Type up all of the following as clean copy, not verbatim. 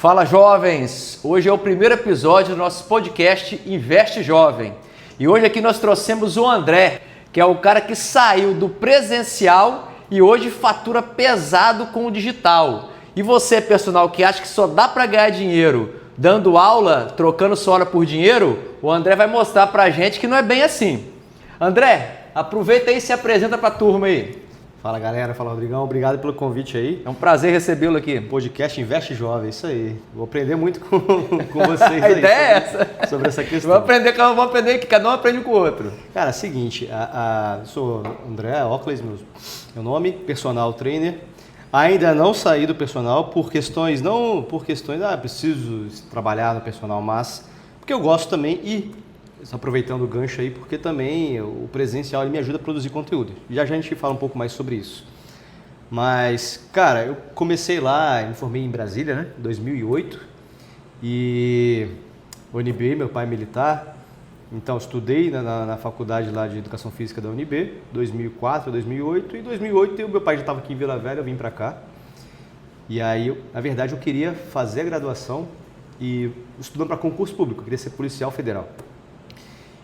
Fala, jovens! Hoje é o primeiro episódio do nosso podcast Investe Jovem. E hoje aqui nós trouxemos o André, que é o cara que saiu do presencial e hoje fatura pesado com o digital. E você, personal, que acha que só dá para ganhar dinheiro dando aula, trocando sua hora por dinheiro, o André vai mostrar pra gente que não é bem assim. André, aproveita aí e se apresenta pra turma aí. Fala galera, fala Rodrigão, obrigado pelo convite aí. É um prazer recebê-lo aqui. Podcast Investe Jovem, isso aí. Vou aprender muito com vocês aí. A ideia é essa. Sobre essa questão. Vamos aprender que cada um aprende com o outro. Cara, é o seguinte, sou André Ocles, meu nome, personal trainer. Ainda não saí do personal por questões, preciso trabalhar no personal, mas porque eu gosto também e aproveitando o gancho aí, porque também o presencial ele me ajuda a produzir conteúdo. Já a gente fala um pouco mais sobre isso. Mas, cara, eu comecei lá, me formei em Brasília, né, em 2008. E UNB, meu pai é militar. Então, estudei na faculdade lá de Educação Física da UNB, 2004, 2008. E em 2008, meu pai já estava aqui em Vila Velha, eu vim para cá. E aí, na verdade, eu queria fazer a graduação e estudando para concurso público, eu queria ser policial federal.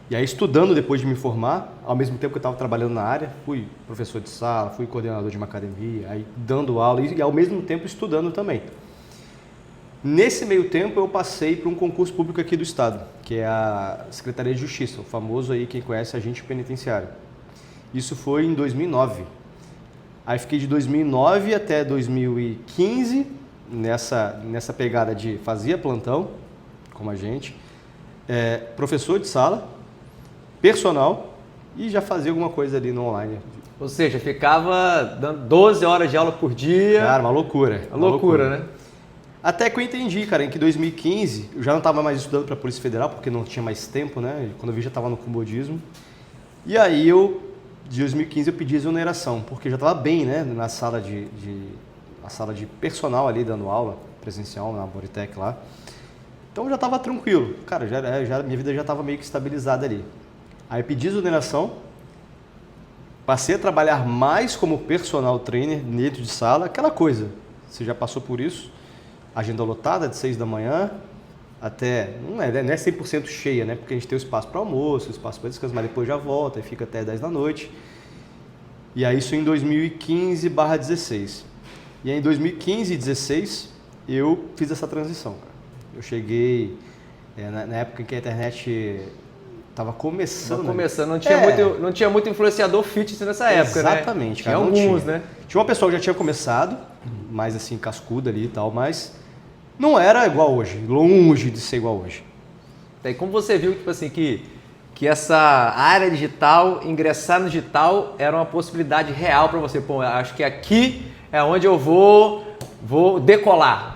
E aí, estudando depois de me formar, ao mesmo tempo que eu estava trabalhando na área, fui professor de sala, fui coordenador de uma academia, aí dando aula e ao mesmo tempo estudando também. Nesse meio tempo, eu passei para um concurso público aqui do estado, que é a Secretaria de Justiça, o famoso aí, quem conhece, agente penitenciário. Isso foi em 2009. Aí fiquei de 2009 até 2015 nessa pegada de fazia plantão, como agente, professor de sala, personal e já fazia alguma coisa ali no online. Ou seja, ficava dando 12 horas de aula por dia. Cara, uma loucura. Uma loucura, né? Até que eu entendi, cara, em que 2015 eu já não estava mais estudando para a Polícia Federal, porque não tinha mais tempo, né? Quando eu vi já estava no comodismo. E aí de 2015 eu pedi exoneração, porque já estava bem, né? Na sala de personal ali, dando aula presencial na Boritec lá. Então já estava tranquilo. Cara, minha vida já estava meio que estabilizada ali. Aí eu pedi exoneração, passei a trabalhar mais como personal trainer dentro de sala, aquela coisa, você já passou por isso, agenda lotada de 6 da manhã até, não é 100% cheia, né? Porque a gente tem o espaço para almoço, o espaço para descanso, mas depois já volta e fica até 10 da noite. E aí isso em 2015/16. E aí em 2015 e 2016 eu fiz essa transição, cara. Eu cheguei na época em que a internet estava começando. Não tinha muito influenciador fitness nessa época, né? Exatamente, cara. Tinha alguns, né? Tinha uma pessoa que já tinha começado, mais assim, cascuda ali e tal, mas não era igual hoje, longe de ser igual hoje. E como você viu, tipo assim, que essa área digital, ingressar no digital, era uma possibilidade real para você? Pô, acho que aqui é onde eu vou decolar.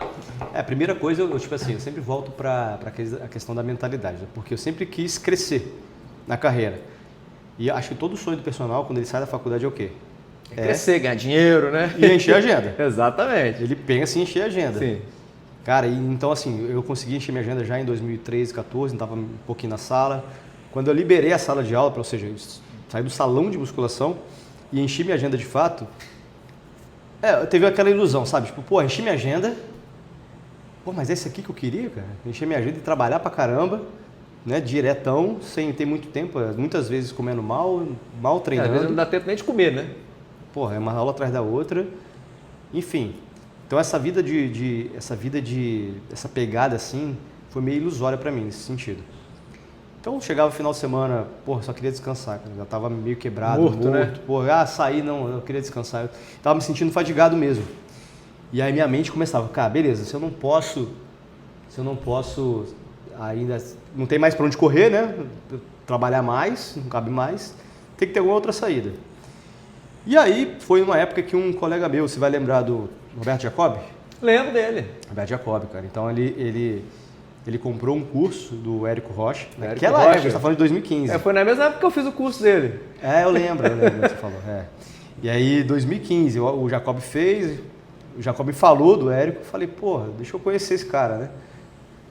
A primeira coisa, eu sempre volto para a questão da mentalidade, né? Porque eu sempre quis crescer na carreira. E acho que todo sonho do personal, quando ele sai da faculdade, é o quê? Crescer, ganhar dinheiro, né? E encher a agenda. Exatamente. Ele pensa em encher a agenda. Sim. Cara, então assim, eu consegui encher minha agenda já em 2013, 2014, estava um pouquinho na sala. Quando eu liberei a sala de aula, ou seja, eu saí do salão de musculação e enchi minha agenda de fato, teve aquela ilusão, sabe? Tipo, pô, enchi minha agenda. Pô, mas é esse aqui que eu queria, cara? Encher minha agenda e trabalhar pra caramba, né? Diretão, sem ter muito tempo, muitas vezes comendo mal treinando. Às vezes não dá tempo nem de comer, né? Porra, é uma aula atrás da outra. Enfim. Então essa pegada assim, foi meio ilusória pra mim nesse sentido. Então chegava o final de semana, porra, só queria descansar, cara. Já tava meio quebrado, morto. Né? Porra, saí, não, eu queria descansar. Eu tava me sentindo fadigado mesmo. E aí minha mente começava, cara, beleza, se eu não posso ainda, não tem mais para onde correr, né? Trabalhar mais, não cabe mais, tem que ter alguma outra saída. E aí foi uma época que um colega meu, você vai lembrar do Roberto Jacob? Lembro dele. Roberto Jacob, cara. Então ele comprou um curso do Érico Rocha, naquela Rocha. época, a gente tá falando de 2015. Foi na mesma época que eu fiz o curso dele. Eu lembro que você falou. E aí, 2015, o Jacob fez, o Jacob falou do Érico, falei, porra, deixa eu conhecer esse cara, né?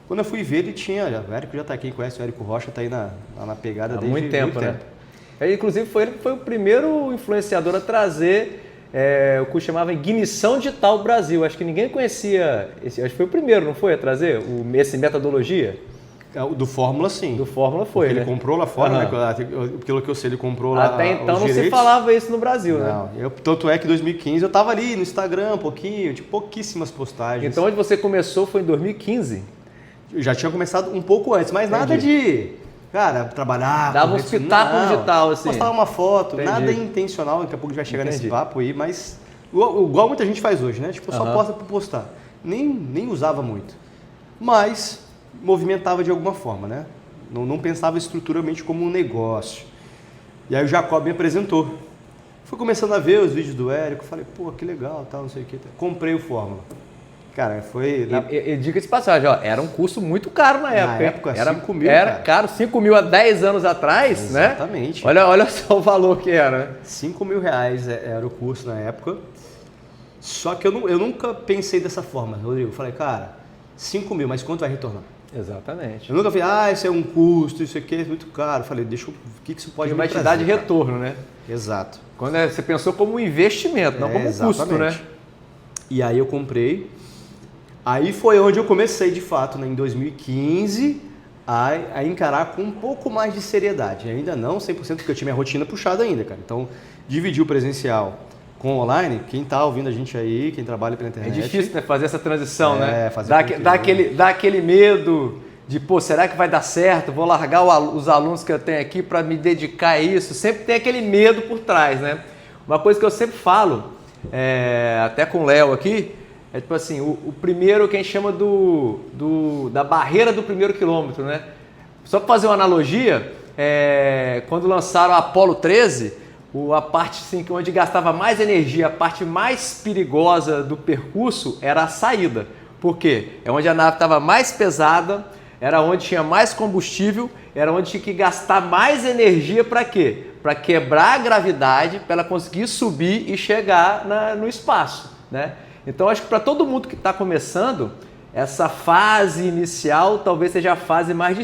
Quando eu fui ver, o Érico já tá aqui, quem conhece o Érico Rocha, tá aí na pegada há desde muito tempo, né? Inclusive, ele foi o primeiro influenciador a trazer o curso chamava Ignição Digital Brasil. Acho que ninguém conhecia, acho que foi o primeiro, não foi, a trazer esse metodologia? Do Fórmula, sim. Do Fórmula foi, porque né? ele comprou lá fora, né? Pelo que eu sei, ele comprou lá. Até então os não direitos. se falava isso no Brasil, não, né? Tanto é que em 2015 eu tava ali no Instagram um pouquinho, tipo, pouquíssimas postagens. Então onde você começou foi em 2015? Eu já tinha começado um pouco antes, mas nada de, cara, trabalhar... Dava uns pitacos digital, assim. Postar uma foto, Entendi. nada intencional, daqui a pouco a gente vai chegar Entendi. nesse papo aí, mas igual muita gente faz hoje, né? Tipo, só posta por postar. Nem usava muito. Mas movimentava de alguma forma, né? Não pensava estruturalmente como um negócio. E aí o Jacob me apresentou. Fui começando a ver os vídeos do Érico, falei, pô, que legal, tal, não sei o que. Comprei o Fórmula. Cara, foi... E diga de passagem, ó, era um curso muito caro na época. Na época, era 5 mil, Era cara. caro, 5 mil há 10 anos atrás, Exatamente. né? Olha só o valor que era, né? 5 mil reais era o curso na época. Só que eu nunca pensei dessa forma, Rodrigo. Eu falei, cara, 5 mil, mas quanto vai retornar? Exatamente. Eu nunca falei, isso é um custo, isso aqui é muito caro. Eu falei, o que isso pode Que me vai te trazer, dar de cara? retorno, né? Exato. Quando você pensou como um investimento, não como um custo, né? E aí eu comprei. Aí foi onde eu comecei, de fato, né, em 2015, a encarar com um pouco mais de seriedade. Ainda não 100%, porque eu tinha minha rotina puxada ainda, cara. Então, dividir o presencial com o online, quem tá ouvindo a gente aí, quem trabalha pela É internet... difícil, né, fazer essa transição, né? fazer Dá aquele medo de, pô, será que vai dar certo? Vou largar os alunos que eu tenho aqui para me dedicar a isso. Sempre tem aquele medo por trás, né? Uma coisa que eu sempre falo, até com o Léo aqui, é tipo assim, o primeiro que a gente chama da barreira do primeiro quilômetro, né? Só para fazer uma analogia, quando lançaram a Apollo 13, a parte assim, onde gastava mais energia, a parte mais perigosa do percurso era a saída. Por quê? É onde a nave estava mais pesada, era onde tinha mais combustível, era onde tinha que gastar mais energia para quê? Para quebrar a gravidade, para ela conseguir subir e chegar no espaço, né? Então, acho que para todo mundo que está começando, essa fase inicial talvez seja a fase mais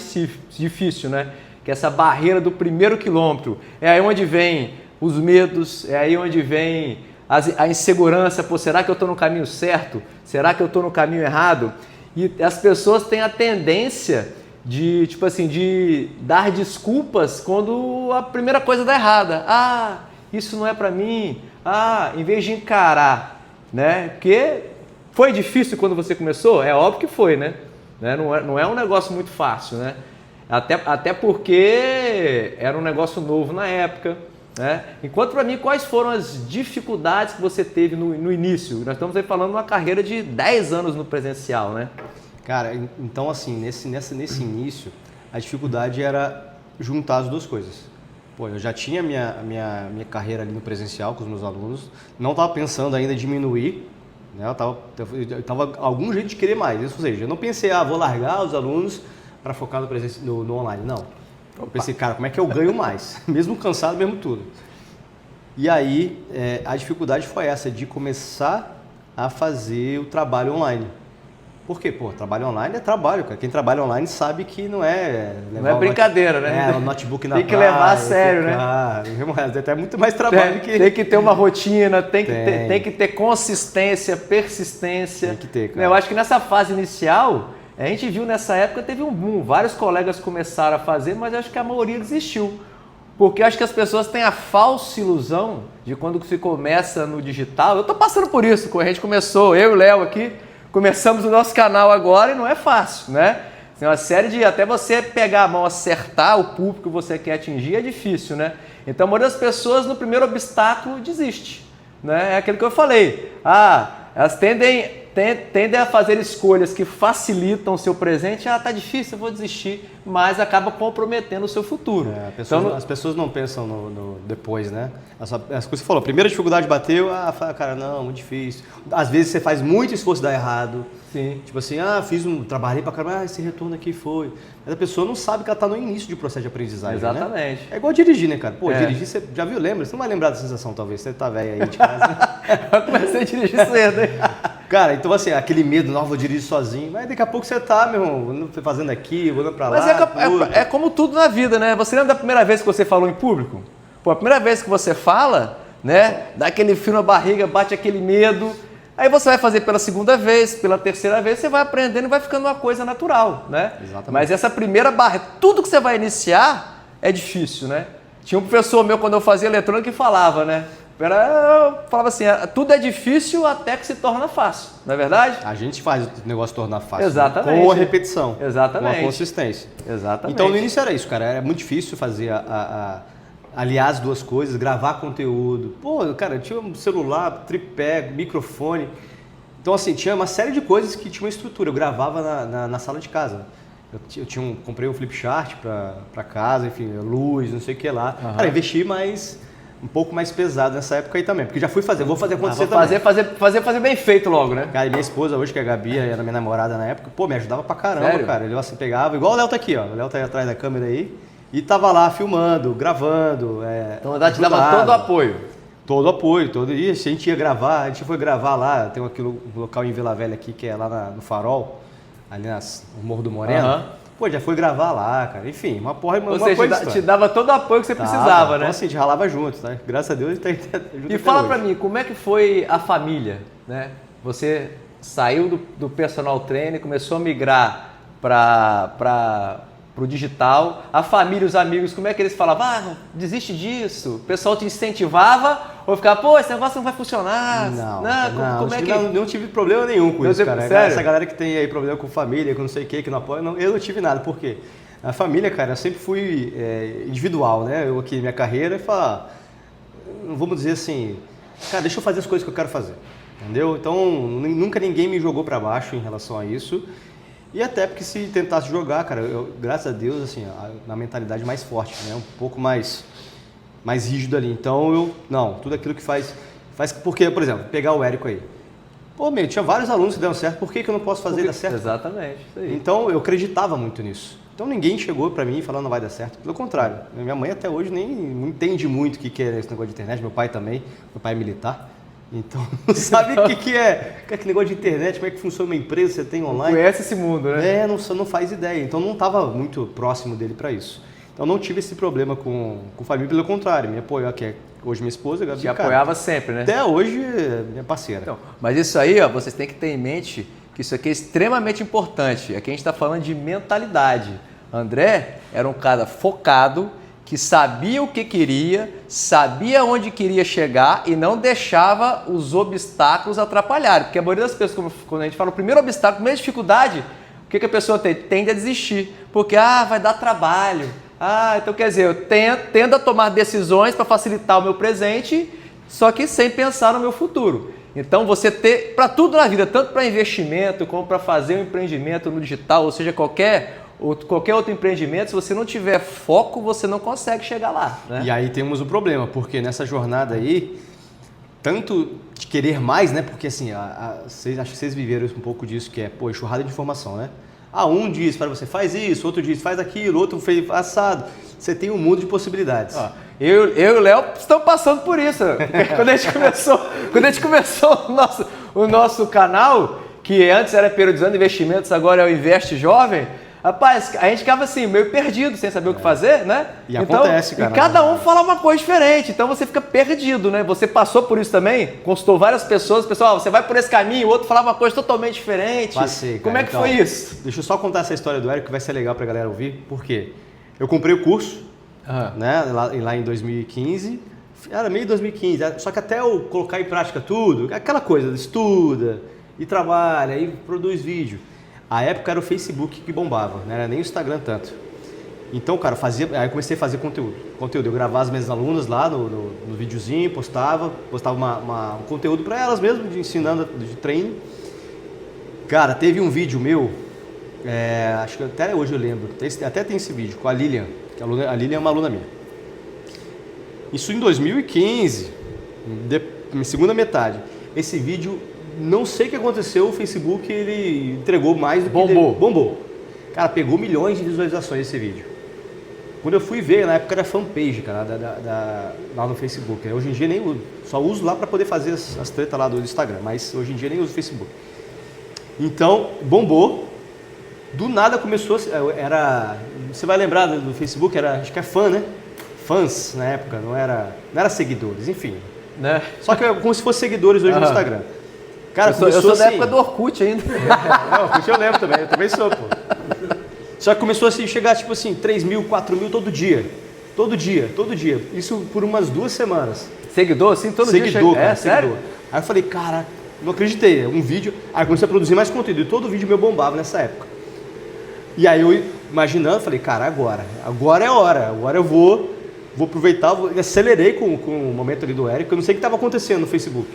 difícil, né? Que é essa barreira do primeiro quilômetro. É aí onde vem os medos, é aí onde vem a insegurança. Pô, será que eu estou no caminho certo? Será que eu estou no caminho errado? E as pessoas têm a tendência de, tipo assim, de dar desculpas quando a primeira coisa dá errada. Ah, isso não é para mim. Ah, em vez de encarar, né? Porque foi difícil quando você começou? É óbvio que foi, né? Não é um negócio muito fácil, né? Até porque era um negócio novo na época, né? Enquanto para mim, quais foram as dificuldades que você teve no início? Nós estamos aí falando de uma carreira de 10 anos no presencial, né? Cara, então assim, nesse início, a dificuldade era juntar as duas coisas. Pô, eu já tinha minha carreira ali no presencial com os meus alunos, não estava pensando ainda em diminuir, né? Eu tava algum jeito de querer mais. Ou seja, eu não pensei, vou largar os alunos para focar no online. Não. Eu pensei, cara, como é que eu ganho mais? Mesmo cansado, mesmo tudo. E aí, a dificuldade foi essa, de começar a fazer o trabalho online. Por quê? Pô, trabalho online é trabalho, cara. Quem trabalha online sabe que não é... Não é brincadeira, né? O notebook na Tem que levar a sério, né? Até muito mais trabalho que... Tem que ter uma rotina, tem que ter consistência, persistência. Tem que ter, cara. Eu acho que nessa fase inicial, a gente viu nessa época, teve um boom. Vários colegas começaram a fazer, mas acho que a maioria desistiu. Porque eu acho que as pessoas têm a falsa ilusão de quando se começa no digital. Eu tô passando por isso, quando a gente começou, eu e o Léo aqui, começamos o nosso canal agora e não é fácil, né? Tem uma série de... Até você pegar a mão, acertar o público que você quer atingir é difícil, né? Então a maioria das pessoas no primeiro obstáculo desiste, né? É aquilo que eu falei. Elas tendem a fazer escolhas que facilitam o seu presente. Tá difícil, eu vou desistir. Mas acaba comprometendo o seu futuro. As pessoas não pensam no depois, né? As coisas que você falou, a primeira dificuldade bateu, cara, não, muito difícil. Às vezes você faz muito esforço e dá errado. Sim. Tipo assim, trabalhei pra caramba, esse retorno aqui foi. Mas a pessoa não sabe que ela tá no início de processo de aprendizagem. Exatamente. Né? É igual dirigir, né, cara? Pô, dirigir, você já viu, lembra? Você não vai lembrar da sensação, talvez. Você tá velho aí de casa. Eu comecei a dirigir cedo, hein? Cara, então assim, aquele medo, não, vou dirigir sozinho. Mas daqui a pouco você tá, meu irmão, fazendo aqui, vou pra lá. Mas é como tudo na vida, né? Você lembra da primeira vez que você falou em público? Pô, a primeira vez que você fala, né? Dá aquele frio na barriga, bate aquele medo. Aí você vai fazer pela segunda vez, pela terceira vez, você vai aprendendo e vai ficando uma coisa natural, né? Exatamente. Mas essa primeira barreira, tudo que você vai iniciar é difícil, né? Tinha um professor meu, quando eu fazia eletrônica, que falava, né? Eu falava assim, tudo é difícil até que se torna fácil, não é verdade? A gente faz o negócio tornar fácil. Exatamente. Né? Com a repetição. Exatamente. Com a consistência. Exatamente. Então no início era isso, cara. Era muito difícil fazer aliar as duas coisas, gravar conteúdo. Pô, cara, tinha um celular, tripé, microfone. Então assim, tinha uma série de coisas que tinha uma estrutura. Eu gravava na sala de casa. Comprei um flip chart pra casa, enfim, luz, não sei o que lá. Uhum. Cara, investi um pouco mais pesado nessa época aí também, porque já vou fazer acontecer também. Fazer bem feito logo, né? Cara, e minha esposa hoje, que é a Gabi, era minha namorada na época, pô, me ajudava pra caramba, Sério? cara. Ele assim, pegava, igual o Léo tá aqui, ó. O Léo tá aí atrás da câmera aí, e tava lá filmando, gravando. Então a te dava todo o apoio. Todo o apoio, e a gente ia gravar, a gente foi gravar lá, tem um local em Vila Velha aqui, que é lá no Farol, ali no Morro do Moreno. Uhum. Pô, já foi gravar lá, cara. Enfim, uma coisa. Te dava todo o apoio que você precisava, né? Então assim, a gente ralava junto, tá? Graças a Deus a gente tá junto. E fala pra mim, como é que foi a família, né? Você saiu do personal trainer, começou a migrar pro digital. A família, os amigos, como é que eles falavam? Desiste disso. O pessoal te incentivava ou ficava, pô, esse negócio não vai funcionar? Não tive problema nenhum com isso, cara. Sério? Essa galera que tem aí problema com família, com não sei o que não apoia, eu não tive nada. Por quê? A família, cara, eu sempre fui individual, né? Eu aqui, minha carreira, vamos dizer assim, cara, deixa eu fazer as coisas que eu quero fazer, entendeu? Então, nunca ninguém me jogou pra baixo em relação a isso. E até porque se tentasse jogar, cara, graças a Deus, assim, na mentalidade mais forte, né? Um pouco mais rígido ali. Então, tudo aquilo que faz... Porque, por exemplo, pegar o Érico aí. Pô, tinha vários alunos que deram certo, por que eu não posso fazer dar certo? Exatamente, isso aí. Então, eu acreditava muito nisso. Então, ninguém chegou pra mim falando não vai dar certo. Pelo contrário, minha mãe até hoje nem entende muito o que é esse negócio de internet, meu pai também, meu pai é militar. Então, não sabe o que é aquele negócio de internet, como é que funciona uma empresa, você tem online. Não conhece esse mundo, né? Não faz ideia. Então, não estava muito próximo dele para isso. Então, não tive esse problema com família, pelo contrário. Me apoiou, que é hoje minha esposa, Gabi. Te apoiava sempre, né? Até hoje, minha parceira. Então, mas isso aí, vocês têm que ter em mente que isso aqui é extremamente importante. Aqui a gente está falando de mentalidade. André era um cara focado, que sabia o que queria, sabia onde queria chegar e não deixava os obstáculos atrapalharem. Porque a maioria das pessoas, quando a gente fala o primeiro obstáculo, a primeira dificuldade, o que a pessoa tem? Tende a desistir. Porque, vai dar trabalho. Então quer dizer, eu tendo a tomar decisões para facilitar o meu presente, só que sem pensar no meu futuro. Então você ter, para tudo na vida, tanto para investimento como para fazer um empreendimento no digital, ou seja, qualquer outro empreendimento, se você não tiver foco, você não consegue chegar lá, né? E aí temos um problema, porque nessa jornada aí, tanto de querer mais, né? Porque assim, acho que vocês viveram um pouco disso, que é, enxurrada de informação, né? Um diz para você, faz isso, outro diz, faz aquilo, outro fez assado. Você tem um mundo de possibilidades. Eu e o Léo estamos passando por isso. Quando a gente começou o nosso canal, que antes era Periodizando Investimentos, agora é o Investe Jovem, rapaz, a gente ficava assim, meio perdido, sem saber o que fazer, né? E então, acontece, cara. E cada um fala uma coisa diferente, então você fica perdido, né? Você passou por isso também? Consultou várias pessoas, pessoal, você vai por esse caminho, o outro falava uma coisa totalmente diferente. Passei, cara. Como é que foi isso? Deixa eu só contar essa história do Érico, que vai ser legal pra galera ouvir. Por quê? Eu comprei o curso, né, lá em 2015, era meio 2015, só que até eu colocar em prática tudo, aquela coisa, estuda, e trabalha, e produz vídeo. A época era o Facebook que bombava, não era nem o Instagram tanto. Então, cara, aí eu comecei a fazer conteúdo. Eu gravava as minhas alunas lá no videozinho, postava um conteúdo para elas mesmo, ensinando de treino. Cara, teve um vídeo meu, acho que até hoje eu lembro, até tem esse vídeo com a Lilian, que a Lilian é uma aluna minha. Isso em 2015, segunda metade. Esse vídeo, não sei o que aconteceu, o Facebook ele entregou mais do que... Bombou. Cara, pegou milhões de visualizações esse vídeo. Quando eu fui ver, na época era fanpage, cara, lá no Facebook. Hoje em dia nem uso, só uso lá para poder fazer as tretas lá do Instagram, mas hoje em dia nem uso o Facebook. Então, bombou. Do nada começou, você vai lembrar do Facebook, acho que é fã, né? Fãs na época, não era seguidores, enfim. Né? Só que é como se fossem seguidores hoje no Instagram. Cara, eu sou da assim... época do Orkut ainda. Não, Orkut eu lembro também, eu também sou, pô. Só que começou assim, chegar tipo assim, 3 mil, 4 mil todo dia. Todo dia. Isso por umas 2 semanas. Seguidor, assim, todo dia? Seguidor, cara, sério? seguidor. Aí eu falei, cara, não acreditei, um vídeo... Aí comecei a produzir mais conteúdo e todo vídeo meu bombava nessa época. E aí eu, imaginando, falei, cara, agora é a hora, agora eu vou aproveitar, acelerei com o momento ali do Érico, eu não sei o que estava acontecendo no Facebook.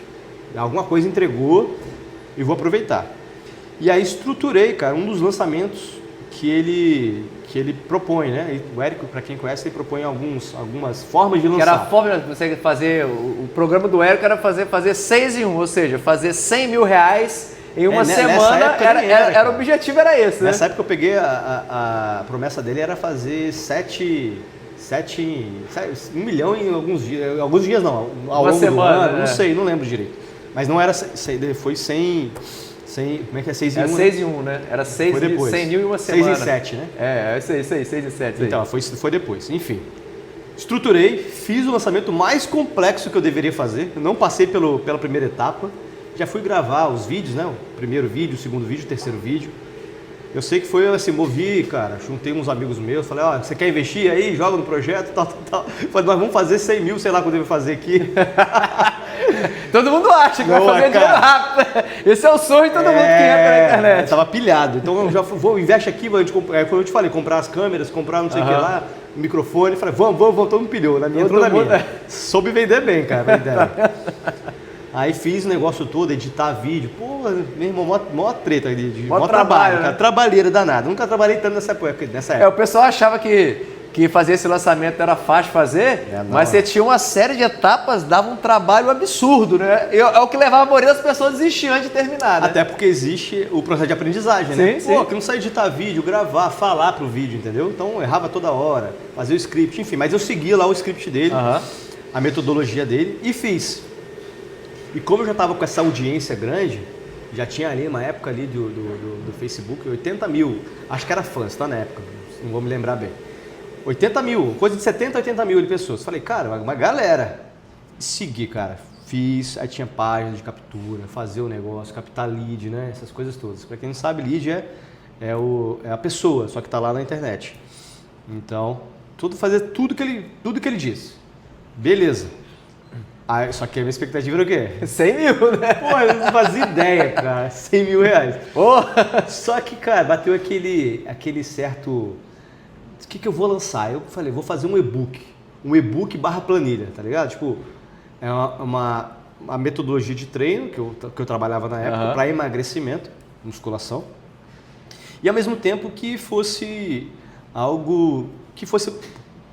Alguma coisa entregou e vou aproveitar. E aí estruturei, cara, um dos lançamentos que ele propõe, né? O Érico, para quem conhece, ele propõe algumas formas de lançar. Que era a forma de você fazer, o programa do Érico era fazer 6 em 1, ou seja, fazer 100 mil reais em uma semana, era o objetivo era esse, né? Nessa época eu peguei a promessa dele era fazer 1 milhão em alguns dias não, ao longo do ano, não sei, não lembro direito. Mas não era, foi 100, como é que é? 6 em 1? Era 6 em 1, né? Era 100 mil em uma semana. 6 em 7, né? É isso aí, 6 em 7. Então, foi depois, enfim. Estruturei, fiz o lançamento mais complexo que eu deveria fazer, eu não passei pela primeira etapa, já fui gravar os vídeos, né? O primeiro vídeo, o segundo vídeo, o terceiro vídeo. Eu sei que foi assim, movi, cara, juntei uns amigos meus, falei, ó, você quer investir aí, joga no projeto, tal. Falei, nós vamos fazer 100 mil, sei lá quando eu vou fazer aqui. Todo mundo acha que vai fazer dinheiro rápido. Esse é o sonho de todo mundo que entra na internet. Eu tava pilhado, então eu já investe aqui, como eu te falei, comprar as câmeras, comprar não sei o que lá, o microfone, falei, vamos, todo mundo pilhou, na minha, entrou na minha. Soube vender bem, cara, a ideia. Aí fiz o negócio todo, editar vídeo. Pô, meu irmão, mó treta ali, mó trabalho, cara. Né? Trabalheira danada. Nunca trabalhei tanto nessa época. O pessoal achava que fazer esse lançamento era fácil fazer, mas você tinha uma série de etapas, dava um trabalho absurdo, né? É o que levava a maioria das pessoas a desistir antes de terminar, né? Até porque existe o processo de aprendizagem, né? Sim. Pô, que não sai editar vídeo, gravar, falar pro vídeo, entendeu? Então eu errava toda hora, fazia o script, enfim. Mas eu seguia lá o script dele, a metodologia dele e fiz. E como eu já estava com essa audiência grande, já tinha ali uma época ali do Facebook, 80 mil, acho que era fãs, tá na época, não vou me lembrar bem. 80 mil, coisa de 70, 80 mil de pessoas. Falei, cara, uma galera. Segui, cara. Fiz, aí tinha página de captura, fazer o negócio, captar lead, né? Essas coisas todas. Para quem não sabe, lead é a pessoa, só que tá lá na internet. Então, fazer tudo que ele diz. Beleza. Aí, só que a minha expectativa era o quê? 100 mil, né? Pô, eu não fazia ideia, cara. 100 mil reais. Oh. Só que, cara, bateu aquele certo... O que eu vou lançar? Eu falei, vou fazer um e-book / planilha, tá ligado? Tipo, é uma metodologia de treino que eu trabalhava na época para emagrecimento, musculação, e ao mesmo tempo que fosse algo que fosse,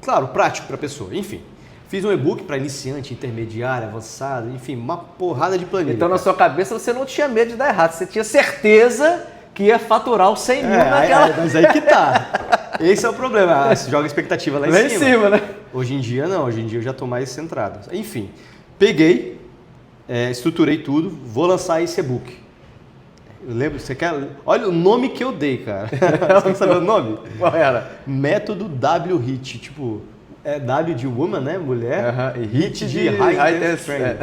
claro, prático para a pessoa, enfim. Fiz um e-book para iniciante, intermediário, avançado, enfim, uma porrada de planilha. Então, na sua cabeça, você não tinha medo de dar errado, você tinha certeza que ia faturar os 100 mil naquela... Mas aí que tá. Esse é o problema, você joga a expectativa lá em cima. Né? Hoje em dia não, hoje em dia eu já estou mais centrado. Enfim, peguei, estruturei tudo, vou lançar esse e-book. Eu lembro, você quer... Olha o nome que eu dei, cara. Você quer saber o nome? Qual era? Método W-HIT, tipo, W de woman, né, mulher, e HIT de high intense training.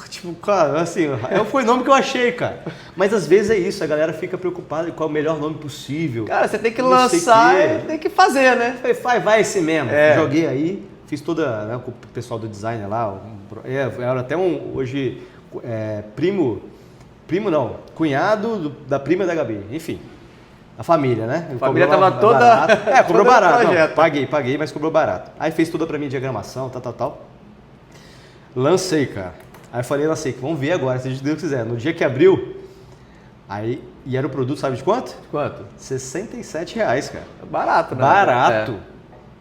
Tipo, cara, assim, foi o nome que eu achei, cara. Mas às vezes é isso, a galera fica preocupada em qual é o melhor nome possível. Cara, você tem que lançar e tem que fazer, né? Vai esse mesmo. Joguei aí, fiz toda, né, com o pessoal do designer lá. Era até hoje, cunhado da prima da Gabi, enfim. A família, né? A família tava toda... Cobrou barato. Não, paguei, mas cobrou barato. Aí fez tudo pra mim, diagramação, tal. Lancei, cara. Aí eu falei, lancei, vamos ver agora, se Deus quiser. No dia que abriu, e era o produto, sabe de quanto? Quanto? R$67, cara. Barato, né? Barato.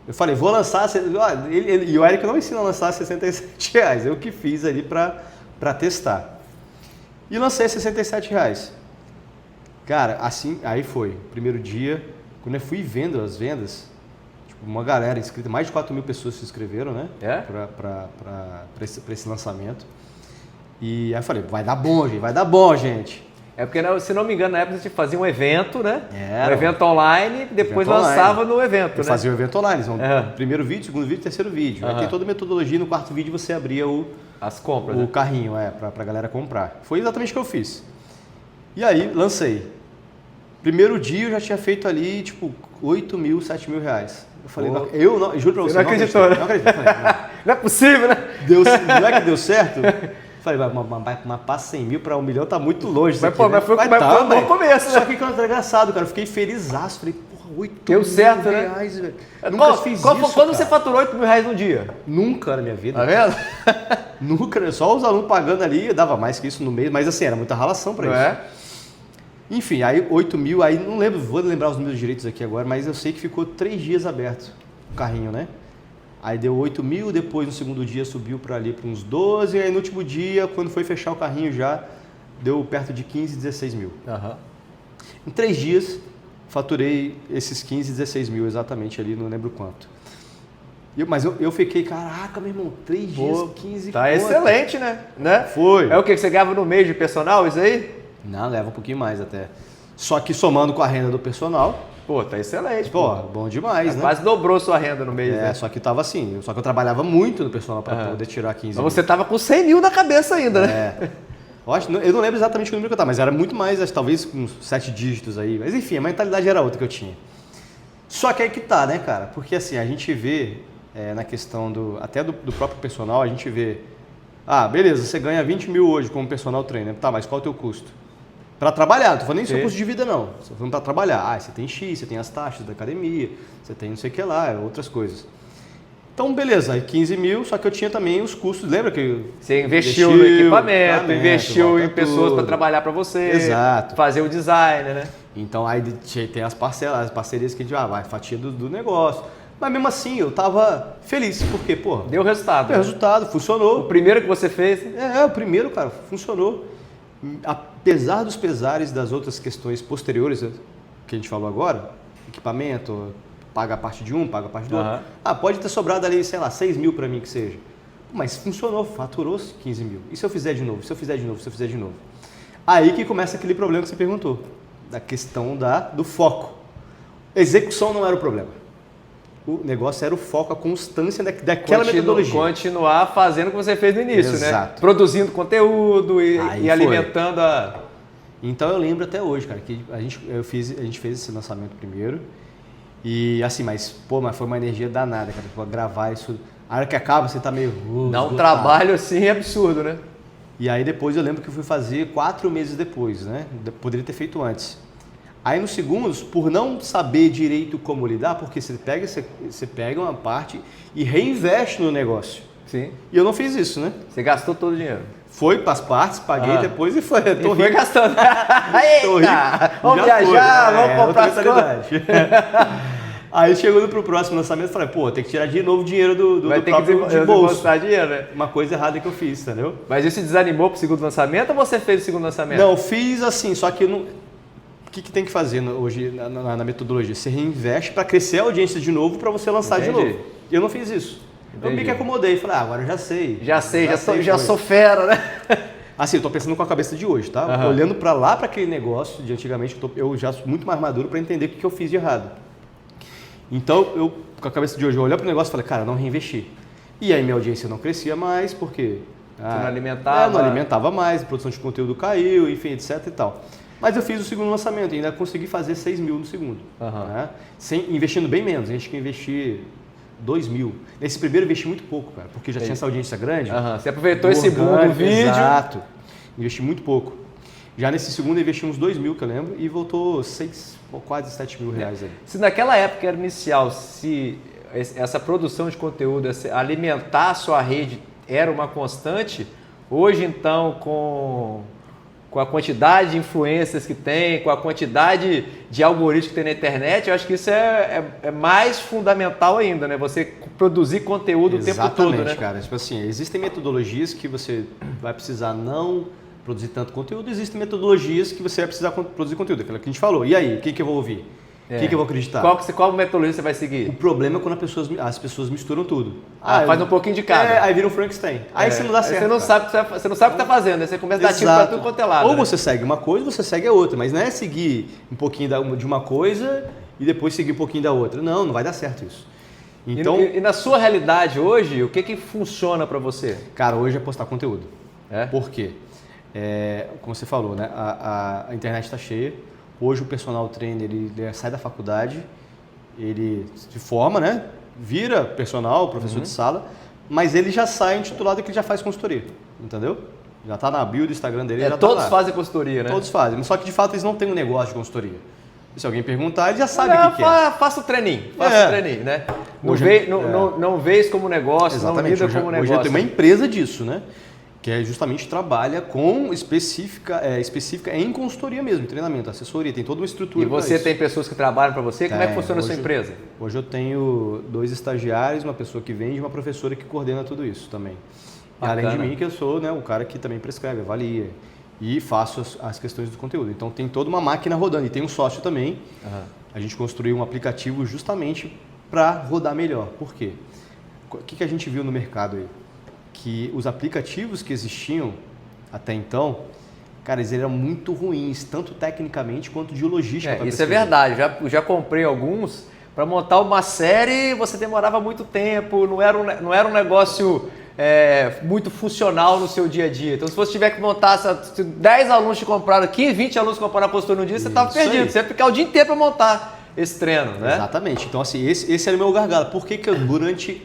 Eu falei, vou lançar, e o Érico não ensina a lançar R$67, eu que fiz ali pra testar. E lancei R$67. Cara, assim, aí foi. Primeiro dia, quando eu fui vendo as vendas, tipo, uma galera inscrita, mais de 4 mil pessoas se inscreveram, né? Pra esse lançamento. E aí eu falei, vai dar bom, gente. É porque, se não me engano, na época você fazia um evento, né? Era. Um evento online, depois Evento lançava online. no evento, Eu né? fazia o evento online, primeiro vídeo, segundo vídeo, terceiro vídeo. Aí tem toda a metodologia, no quarto vídeo você abria As compras, o né? carrinho, pra galera comprar. Foi exatamente o que eu fiz. E aí, lancei. Primeiro dia eu já tinha feito ali, tipo, 8 mil, 7 mil reais. Eu falei, Pô. não, eu não, juro pra você, Você não acreditou, né? Não acredito. Eu falei, Não é possível, né? não é que deu certo? Falei, mas passa 100 mil para 1 milhão tá muito longe. Mas, pô, mas foi um bom começo, né? Só que quando era engraçado, cara, eu fiquei felizaço. Falei, porra, 8 Deu mil certo, né? reais, velho. Nunca fiz isso, Quando cara. você faturou 8 mil reais no dia? Nunca na minha vida. Tá vendo? Nunca, só os alunos pagando ali, eu dava mais que isso no mês, mas assim, era muita ralação para Não isso. é? Enfim, aí 8 mil, aí não lembro, vou lembrar os números direitos aqui agora, mas eu sei que ficou 3 dias aberto o carrinho, né? Aí deu 8 mil, depois no segundo dia subiu para ali para uns 12, e aí no último dia, quando foi fechar o carrinho já, deu perto de 15, 16 mil. Em 3 dias, faturei esses 15, 16 mil exatamente ali, não lembro quanto. Mas eu fiquei, caraca, meu irmão, 3 dias, 15 Tá conto. excelente, né? Foi. É o que você ganhava no mês de personal, isso aí? Não, leva um pouquinho mais até. Só que somando com a renda do personal, Pô, tá excelente. pô, bom demais, né? Quase dobrou sua renda no mês, É, né? só que tava assim, só que eu trabalhava muito no personal para poder tirar 15 Mas mil. você tava com 100 mil na cabeça ainda, né? É. Eu não lembro exatamente o número que eu tava, mas era muito mais, talvez uns 7 dígitos aí. Mas enfim, a mentalidade era outra que eu tinha. Só que aí que tá, né, cara? Porque assim, a gente vê, na questão até do próprio personal, a gente vê, beleza, você ganha 20 mil hoje como personal trainer, tá, mas qual é o teu custo? Para trabalhar, não tô falando nem seu custo de vida não, tô falando para trabalhar. Você tem X, você tem as taxas da academia, você tem não sei o que lá, outras coisas. Então, beleza, aí 15 mil, só que eu tinha também os custos, lembra que Você investiu no equipamento, investiu volta em pessoas para trabalhar para você, Exato. fazer o design, né? Então aí tem as parcerias que a gente vai, fatia do negócio. Mas mesmo assim, eu tava feliz, porque, pô, Deu resultado. deu resultado, funcionou. O primeiro que você fez, O primeiro, cara, funcionou. Apesar dos pesares das outras questões posteriores que a gente falou agora, equipamento, paga a parte de um, paga a parte do outro. Pode ter sobrado ali, sei lá, 6 mil para mim que seja. Mas funcionou, faturou 15 mil. E se eu fizer de novo? Se eu fizer de novo? Se eu fizer de novo? Aí que começa aquele problema que você perguntou, da questão do foco. Execução não era o problema. O negócio era o foco, a constância daquela metodologia. Continuar fazendo o que você fez no início, Exato. né? Produzindo conteúdo e alimentando a... Então eu lembro até hoje, cara, que a gente fez esse lançamento primeiro. E assim, mas foi uma energia danada, cara, pra gravar isso. A hora que acaba, você tá meio... Dá um esgotado. trabalho assim absurdo, né? E aí depois eu lembro que eu fui fazer 4 meses depois, né? Poderia ter feito antes. Aí nos segundos, por não saber direito como lidar, porque você pega uma parte e reinveste no negócio. Sim. E eu não fiz isso, né? Você gastou todo o dinheiro. Foi para as partes, paguei depois e foi. Foi gastando. Tô rico. Vamos Já viajar, foi, vamos comprar as outra coisas. mentalidade. Aí chegando pro próximo lançamento, falei, tem que tirar de novo dinheiro do Vai ter próprio que de bolso. desembolsar dinheiro, né? Uma coisa errada que eu fiz, entendeu? Mas isso desanimou pro segundo lançamento ou você fez o segundo lançamento? Não, fiz assim, só que não... O que tem que fazer hoje na metodologia? Você reinveste para crescer a audiência de novo para você lançar de novo. E eu não fiz isso. Eu meio que acomodei, falei, agora eu já sei. Já sou fera, né? Assim, eu tô pensando com a cabeça de hoje, tá? Olhando para lá, para aquele negócio de antigamente, eu já sou muito mais maduro para entender o que eu fiz de errado. Então, eu com a cabeça de hoje, eu olhei para o negócio e falei, cara, não reinvesti. E aí minha audiência não crescia mais, porque... Você não alimentava? Não alimentava mais, a produção de conteúdo caiu, enfim, etc e tal. Mas eu fiz o segundo lançamento e ainda consegui fazer 6 mil no segundo. Né? Investindo bem menos, a gente que investir 2 mil. Nesse primeiro eu investi muito pouco, cara, porque já tinha essa audiência grande. Você aproveitou esse boom do vídeo. Exato. Investi muito pouco. Já nesse segundo eu investi uns 2 mil, que eu lembro, e voltou quase 7 mil reais aí. Se naquela época era inicial, se essa produção de conteúdo, alimentar a sua rede era uma constante, hoje então com a quantidade de influências que tem, com a quantidade de algoritmos que tem na internet, eu acho que isso é mais fundamental ainda, né? Você produzir conteúdo o tempo todo, né? Exatamente, cara. Tipo assim, existem metodologias que você vai precisar não produzir tanto conteúdo, existem metodologias que você vai precisar produzir conteúdo, aquilo que a gente falou. E aí, quem que eu vou ouvir? O que eu vou acreditar? Qual metodologia você vai O seguir? problema é quando as pessoas misturam tudo. Faz um pouquinho de cada. Aí vira um Frankenstein. Aí você não dá certo. Você não sabe o que tá fazendo, né? Você começa a dar tiro pra tudo quanto é lado. Ou né? você segue uma coisa, ou você segue a outra. Mas não é seguir um pouquinho de uma coisa e depois seguir um pouquinho da outra. Não vai dar certo isso. Então, E na sua realidade hoje, o que funciona para você? cara, hoje é postar conteúdo. É? Por quê? Como você falou, né? A internet está cheia. Hoje o personal trainer ele sai da faculdade, ele se forma, né? Vira personal, professor de sala, mas ele já sai intitulado que ele já faz consultoria, entendeu? Já está na bio do Instagram dele. Já todos tá lá. fazem consultoria, né? Todos fazem, só que de fato eles não têm um negócio de consultoria. E se alguém perguntar, ele já sabe o que é. Faça o treininho, né? Não vê isso como negócio, Exatamente. não lida como negócio. Hoje eu tenho uma empresa disso, né? Que justamente trabalha com específica em consultoria mesmo, em treinamento, assessoria, tem toda uma estrutura. E você tem pessoas que trabalham para você? Como é que funciona a sua empresa? Hoje eu tenho 2 estagiários, uma pessoa que vende e uma professora que coordena tudo isso também. E além de mim, que eu sou, né, o cara que também prescreve, avalia e faço as questões do conteúdo. Então tem toda uma máquina rodando e tem um sócio também. A gente construiu um aplicativo justamente para rodar melhor. Por quê? O que a gente viu no mercado aí? Que os aplicativos que existiam até então, cara, eles eram muito ruins, tanto tecnicamente quanto de logística. Isso é verdade, já comprei alguns. Para montar uma série você demorava muito tempo, não era um negócio muito funcional no seu dia a dia. Então se você tiver que montar, se 10 alunos te compraram, 15, 20 alunos compraram a postura no dia, você estava perdido. Você ia ficar o dia inteiro para montar esse treino, né? Exatamente. Então assim, esse era o meu gargalo. Por que eu, durante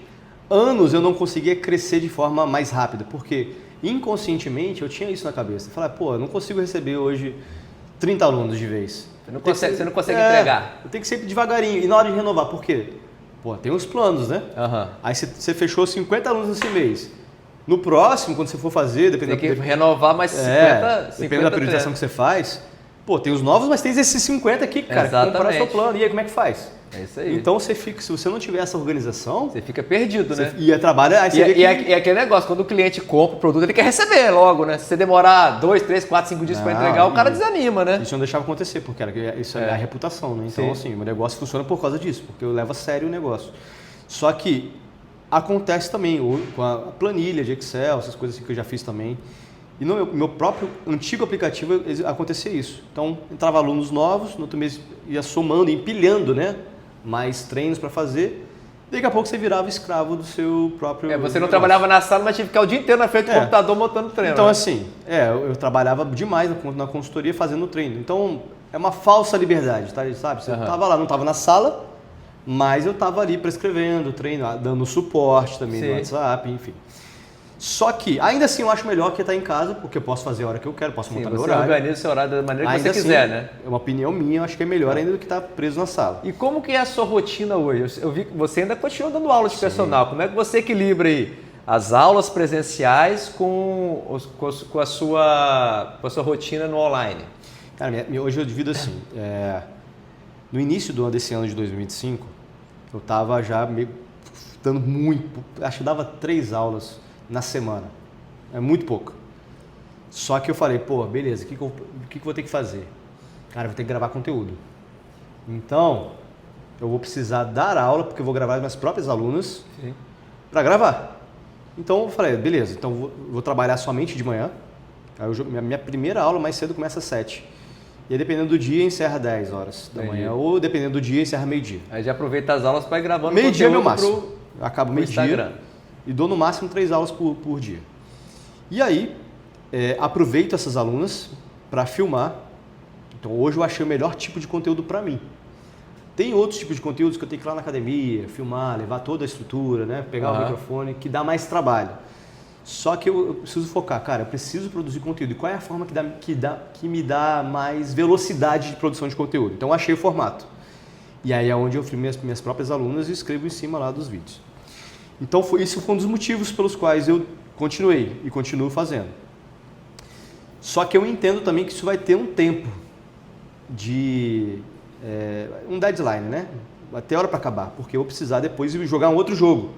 anos eu não conseguia crescer de forma mais rápida, porque inconscientemente eu tinha isso na cabeça. Eu falava, eu não consigo receber hoje 30 alunos de vez. Você não consegue entregar. Eu tenho que ser devagarinho. E na hora de renovar, por quê? Tem uns planos, né? Aí você fechou 50 alunos nesse mês. No próximo, quando você for fazer, dependendo... Tem que renovar mais 50 dependendo da priorização que você faz. Tem os novos, mas tem esses 50 aqui, cara, que comprar o seu plano. E aí, como é que faz? É isso aí. Então, se você não tiver essa organização... Você fica perdido, né? E trabalha... Aí você vê e aquele negócio, quando o cliente compra o produto, ele quer receber logo, né? Se você demorar 2, 3, 4, 5 dias para entregar, o cara desanima, né? Isso não deixava acontecer, porque isso é a reputação, né? Então, assim, o meu negócio funciona por causa disso, porque eu levo a sério o negócio. Só que acontece também com a planilha de Excel, essas coisas assim que eu já fiz também. E no meu próprio antigo aplicativo acontecia isso. Então, entrava alunos novos, no outro mês ia somando, empilhando, né? Mais treinos para fazer. Daqui a pouco você virava escravo do seu próprio você não negócio. trabalhava na sala, mas tinha que ficar o dia inteiro na frente do computador montando treino. Então, assim, eu trabalhava demais na consultoria fazendo treino. Então, é uma falsa liberdade, tá? Sabe? Você estava lá, não estava na sala, mas eu estava ali prescrevendo treino, dando suporte também no WhatsApp, enfim. Só que, ainda assim, eu acho melhor que estar em casa, porque eu posso fazer a hora que eu quero, posso montar meu horário. Você organiza o seu horário da maneira que ainda você quiser, assim, né? É uma opinião minha, eu acho que é melhor ainda do que estar preso na sala. E como que é a sua rotina hoje? Eu vi que você ainda continua dando aula de personal. Como é que você equilibra aí as aulas presenciais com a sua rotina no online? Cara, hoje eu divido assim. No início desse ano de 2025, eu estava já dando muito, acho que dava 3 aulas na semana. É muito pouco. Só que eu falei, beleza, o que eu vou ter que fazer? Cara, eu vou ter que gravar conteúdo. Então, eu vou precisar dar aula, porque eu vou gravar as minhas próprias alunas para gravar. Então, eu falei, beleza, então vou trabalhar somente de manhã. Aí minha primeira aula mais cedo começa às 7. E aí, dependendo do dia, encerra 10 horas da manhã. Ou, dependendo do dia, encerra meio-dia. Aí já aproveita as aulas para ir gravando meio-dia é meu máximo. Eu acabo meio-dia. E dou no máximo 3 aulas por dia. E aí, aproveito essas alunas para filmar. Então, hoje eu achei o melhor tipo de conteúdo para mim. Tem outros tipos de conteúdos que eu tenho que ir lá na academia, filmar, levar toda a estrutura, né? Pegar o microfone, que dá mais trabalho. Só que eu preciso focar, cara, eu preciso produzir conteúdo. E qual é a forma que me dá mais velocidade de produção de conteúdo? Então, eu achei o formato. E aí é onde eu filmo minhas próprias alunas e escrevo em cima lá dos vídeos. Então, isso foi um dos motivos pelos quais eu continuei e continuo fazendo. Só que eu entendo também que isso vai ter um tempo um deadline, né? Vai ter hora para acabar, porque eu vou precisar depois jogar um outro jogo.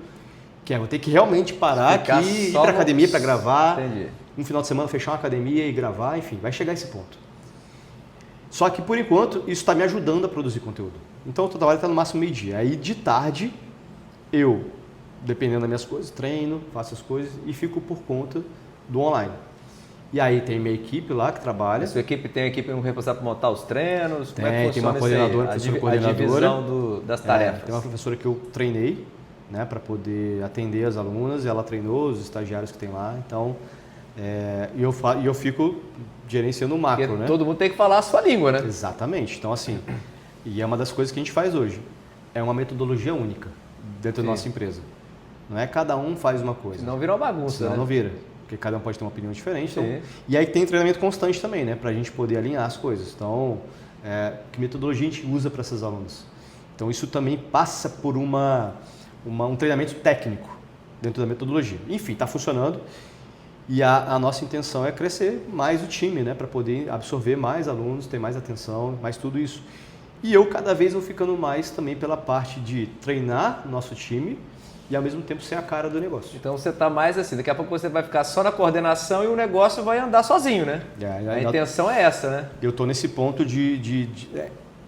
Que eu vou ter que realmente parar aqui, ir para academia para gravar. Entendi. Um final de semana fechar uma academia e gravar, enfim, vai chegar a esse ponto. Só que, por enquanto, isso está me ajudando a produzir conteúdo. Então, eu tô trabalhando até no máximo meio-dia. Aí, de tarde, eu, dependendo das minhas coisas, treino, faço as coisas e fico por conta do online. E aí tem minha equipe lá que trabalha. A sua equipe tem equipe responsável por montar os treinos? Como é que Tem funciona uma coordenadora, a divisão das tarefas? Tem uma professora que eu treinei, né, para poder atender as alunas, e ela treinou os estagiários que tem lá. Então, e eu fico gerenciando o macro, Porque né? todo mundo tem que falar a sua língua, né? Exatamente. Então, assim, e é uma das coisas que a gente faz hoje. É uma metodologia única dentro da nossa empresa. Não é cada um faz uma coisa. Senão vira uma bagunça, Senão né? não vira. Porque cada um pode ter uma opinião diferente. Então, Sim. e aí tem treinamento constante também, né? Para a gente poder alinhar as coisas. Então, que metodologia a gente usa para essas alunas? Então, isso também passa por um treinamento técnico dentro da metodologia. Enfim, está funcionando. E a nossa intenção é crescer mais o time, né? Para poder absorver mais alunos, ter mais atenção, mais tudo isso. E eu cada vez vou ficando mais também pela parte de treinar o nosso time e ao mesmo tempo ser a cara do negócio. Então você está mais assim, daqui a pouco você vai ficar só na coordenação e o negócio vai andar sozinho, né? A intenção é essa, né? Eu estou nesse ponto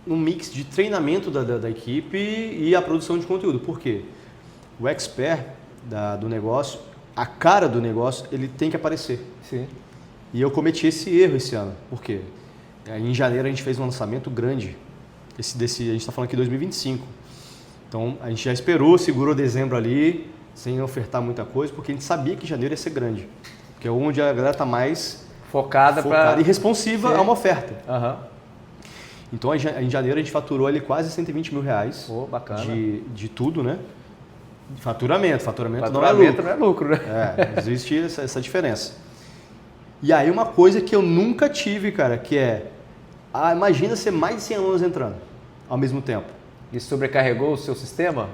um mix de treinamento da equipe e a produção de conteúdo. Por quê? O expert do negócio, a cara do negócio, ele tem que aparecer. Sim. E eu cometi esse erro esse ano. Por quê? Em janeiro a gente fez um lançamento grande. A gente está falando aqui de 2025. Então, a gente já esperou, segurou dezembro ali, sem ofertar muita coisa, porque a gente sabia que janeiro ia ser grande. Que é onde a galera está mais focada e responsiva a uma oferta. Uhum. Então, em janeiro, a gente faturou ali quase 120 mil reais. Bacana. De tudo, né? Faturamento não é lucro. Né? Existe essa diferença. E aí, uma coisa que eu nunca tive, cara, que imagina ser mais de 100 alunos entrando ao mesmo tempo. E sobrecarregou o seu sistema?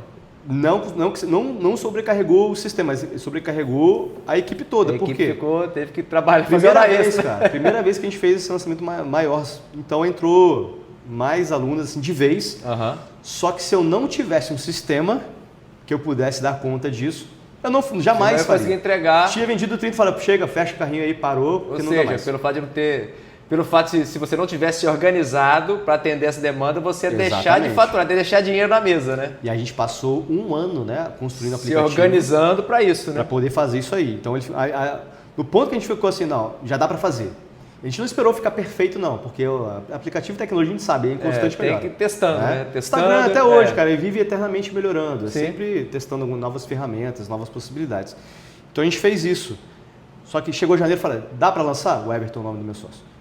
Não sobrecarregou o sistema, mas sobrecarregou a equipe toda. Por quê? Teve que trabalhar. Primeira vez que a gente fez esse lançamento maior. Então entrou mais alunos assim, de vez. Uhum. Só que se eu não tivesse um sistema que eu pudesse dar conta disso, eu jamais faria. Conseguir entregar. Tinha vendido 30 e falava, chega, fecha o carrinho aí, parou. Ou seja, pelo fato de não ter... Pelo fato de, se você não tivesse organizado para atender essa demanda, você ia deixar de faturar, ia deixar dinheiro na mesa, né? E a gente passou um ano, né, construindo aplicativo. Se organizando para isso, né? Para poder fazer isso aí. Então, no ponto que a gente ficou assim, não, já dá para fazer. A gente não esperou ficar perfeito, não, porque o aplicativo e tecnologia a gente sabe, é em constante melhora. Tem que ir testando, né? Testando, Instagram até hoje, cara, ele vive eternamente melhorando. Sim. Sempre testando novas ferramentas, novas possibilidades. Então a gente fez isso. Só que chegou janeiro e falei, dá para lançar? O Everton é o nome do meu sócio.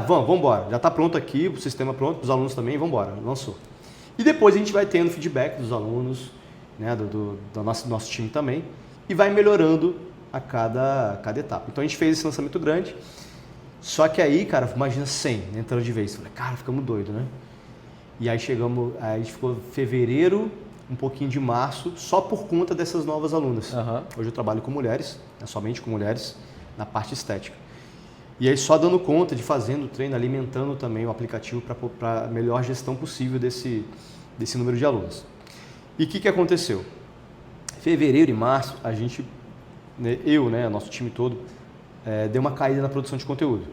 Vamos embora. Já está pronto aqui, o sistema pronto, os alunos também, vamos embora. Lançou. E depois a gente vai tendo feedback dos alunos, né, do nosso time também, e vai melhorando a cada etapa. Então a gente fez esse lançamento grande, só que aí, cara, imagina 100 entrando de vez. Falei, cara, ficamos doidos, né? E aí a gente ficou fevereiro, um pouquinho de março, só por conta dessas novas alunas. Uhum. Hoje eu trabalho com mulheres, somente com mulheres, na parte estética. E aí só dando conta de fazendo o treino, alimentando também o aplicativo para a melhor gestão possível desse número de alunos. E o que aconteceu? Fevereiro e março, a gente, nosso time todo, deu uma caída na produção de conteúdo.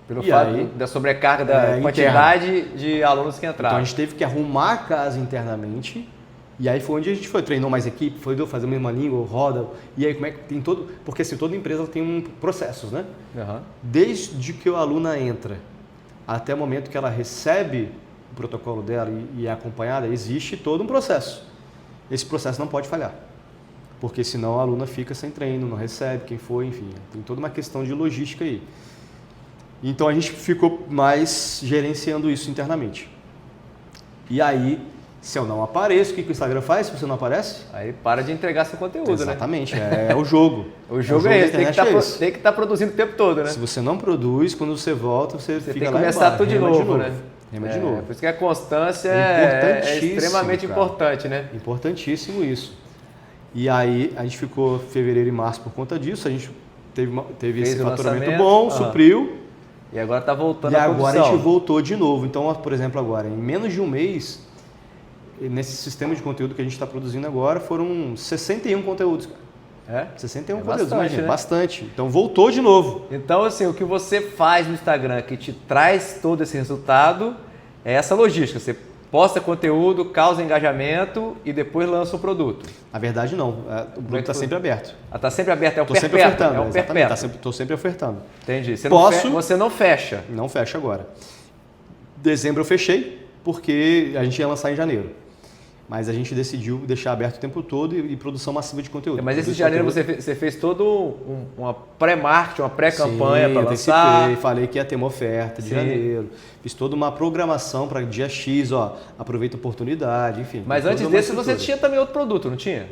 Pelo fato da sobrecarga da quantidade de alunos que entraram. Então a gente teve que arrumar a casa internamente. E aí foi onde a gente treinou mais equipe, foi fazer a mesma língua, roda. E aí como é que tem todo... Porque assim, toda empresa tem processos, né? Uhum. Desde que a aluna entra até o momento que ela recebe o protocolo dela e é acompanhada, existe todo um processo. Esse processo não pode falhar. Porque senão a aluna fica sem treino, não recebe, quem foi, enfim. Tem toda uma questão de logística aí. Então a gente ficou mais gerenciando isso internamente. E aí... Se eu não apareço, o que o Instagram faz se você não aparece? Aí para de entregar seu conteúdo, Exatamente, né? É o jogo. O jogo é esse, tem que estar produzindo o tempo todo, né? Se você não produz, quando você volta, você fica tem que lá começar tudo de novo, né? Rema de novo. Por isso que a constância é extremamente importante, né? Importantíssimo isso. E aí a gente ficou fevereiro e março por conta disso, a gente teve esse faturamento bom, supriu. E agora está voltando a produção. E agora a gente voltou de novo. Então, por exemplo, agora, em menos de um mês... Nesse sistema de conteúdo que a gente está produzindo agora, foram 61 conteúdos. É? 61 É conteúdos, bastante, imagina, né? bastante. Então voltou de novo. Então, assim, o que você faz no Instagram que te traz todo esse resultado é essa logística. Você posta conteúdo, causa engajamento e depois lança o produto. Na verdade, não. O produto está sempre aberto. Está sempre aberto, é o Estou sempre perpétuo. ofertando, É o perpétuo. Estou sempre ofertando. Entendi. Posso- Você não fecha. Não fecha agora. Dezembro eu fechei, porque a gente ia lançar em janeiro. Mas a gente decidiu deixar aberto o tempo todo e produção massiva de conteúdo. Mas esse Produzir janeiro conteúdo. você fez todo uma pré-marketing, uma pré-campanha para antecipei, lançar. falei que ia ter uma oferta de Sim. janeiro. Fiz toda uma programação para dia X, ó, aproveita a oportunidade, enfim. Mas toda antes uma desse você estrutura. tinha também outro produto, não tinha?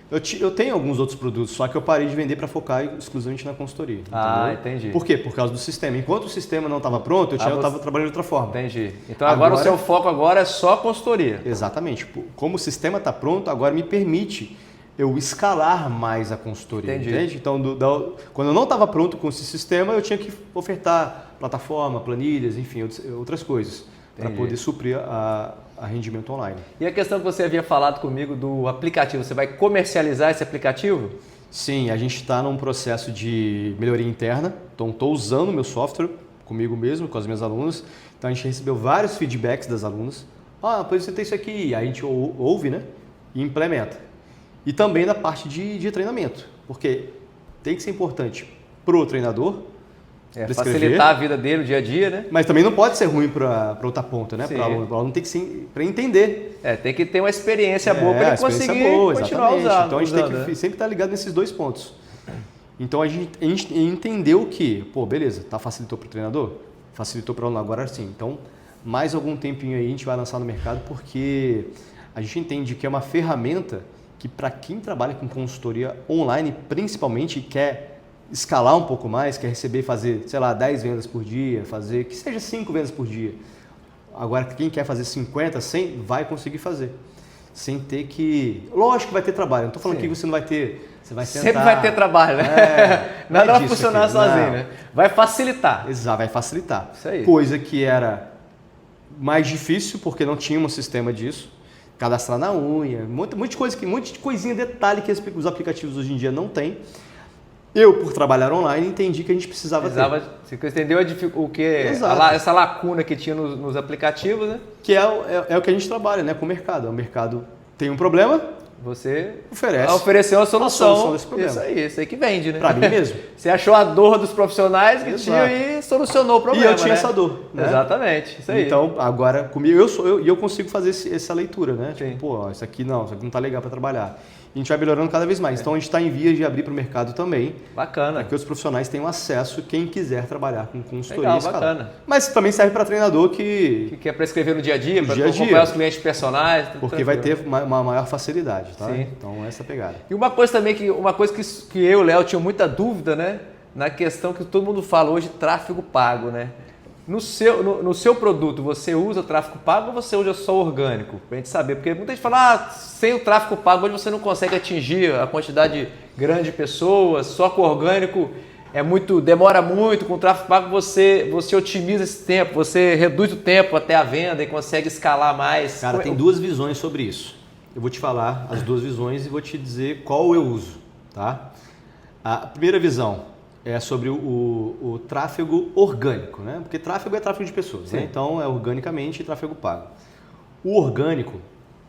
Eu tenho alguns outros produtos, só que eu parei de vender para focar exclusivamente na consultoria. Ah, entendeu? entendi. Por quê? Por causa do sistema. Enquanto o sistema não estava pronto, eu estava trabalhando de outra forma. Entendi. Então agora o seu foco agora é só consultoria. Exatamente. Como o sistema está pronto, agora me permite eu escalar mais a consultoria. Entendi. Entende? Então, quando eu não estava pronto com esse sistema, eu tinha que ofertar plataforma, planilhas, enfim, outras coisas, para Entendi. poder suprir a rendimento online. E a questão que você havia falado comigo do aplicativo, você vai comercializar esse aplicativo? Sim, a gente está num processo de melhoria interna, então estou usando o meu software comigo mesmo, com as minhas alunas, então a gente recebeu vários feedbacks das alunas. Ah, pois você tem isso aqui, aí a gente ouve, né, e implementa. E também na parte de treinamento, porque tem que ser importante para o treinador, Facilitar a vida dele, o dia a dia, né? mas também não pode ser ruim para outra ponta, né, Sim. para o aluno tem que ser, para entender. Tem que ter uma experiência boa para a ele experiência conseguir boa, continuar exatamente. usando. Então a gente tem que sempre estar ligado nesses dois pontos. Então a gente entendeu que, pô, beleza, facilitou para o treinador? Facilitou para o aluno, agora sim. Então, mais algum tempinho aí a gente vai lançar no mercado, porque a gente entende que é uma ferramenta que para quem trabalha com consultoria online, principalmente, quer escalar um pouco mais, quer receber, fazer, sei lá, 10 vendas por dia, fazer que seja 5 vendas por dia. Agora, quem quer fazer 50, 100, vai conseguir fazer. Sem ter que... Lógico que vai ter trabalho, não estou falando que você não vai ter... Você vai sentar... Sempre vai ter trabalho, né? Nada vai funcionar sozinho, né? Vai facilitar. Exato, vai facilitar. Isso aí. Coisa que era mais difícil, porque não tinha um sistema disso. Cadastrar na unha, um monte de coisinha, detalhe que os aplicativos hoje em dia não têm. Eu, por trabalhar online, entendi que a gente precisava ter. Você entendeu essa lacuna que tinha nos aplicativos, né? Que é o que a gente trabalha, né, com o mercado. O mercado tem um problema, você ofereceu a solução desse problema. Isso aí que vende, né? Para mim mesmo. Você achou a dor dos profissionais que tinham e solucionou o problema. E eu tinha, né? essa dor. Né? Exatamente, isso aí. Então, agora, comigo, eu consigo fazer essa leitura, né? Sim. Tipo, pô, isso aqui não tá legal para trabalhar. E a gente vai melhorando cada vez mais. Então, a gente está em vias de abrir para o mercado também. Bacana. Para que os profissionais tenham acesso, quem quiser trabalhar com consultoria. Legal, bacana. Mas também serve para treinador que quer prescrever no dia a dia, para dia a acompanhar dia. os clientes personagens. Porque vai ter uma maior facilidade, tá? Sim. Então, essa é a pegada. E uma coisa também, que eu e o Léo tinham muita dúvida, né? Na questão que todo mundo fala hoje, tráfego pago, né? No seu produto, você usa tráfego pago ou você usa só orgânico? Pra gente saber, porque muita gente fala, sem o tráfego pago hoje você não consegue atingir a quantidade grande de pessoas, só com orgânico demora muito, com o tráfego pago você otimiza esse tempo, você reduz o tempo até a venda e consegue escalar mais. Cara, tem duas visões sobre isso. Eu vou te falar as duas visões e vou te dizer qual eu uso, tá? A primeira visão é sobre o tráfego orgânico, né? Porque tráfego é tráfego de pessoas, né? Então é organicamente tráfego pago. O orgânico,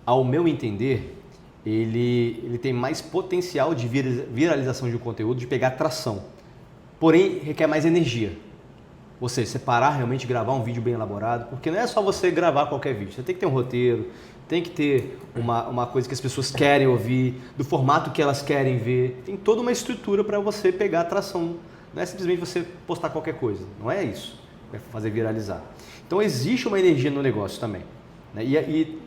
ao meu entender, ele tem mais potencial de viralização de um conteúdo, de pegar tração. Porém, requer mais energia. Ou seja, separar realmente, gravar um vídeo bem elaborado, porque não é só você gravar qualquer vídeo, você tem que ter um roteiro, tem que ter uma coisa que as pessoas querem ouvir, do formato que elas querem ver, tem toda uma estrutura para você pegar atração, não é simplesmente você postar qualquer coisa, não é isso, é fazer viralizar. Então existe uma energia no negócio também, né? E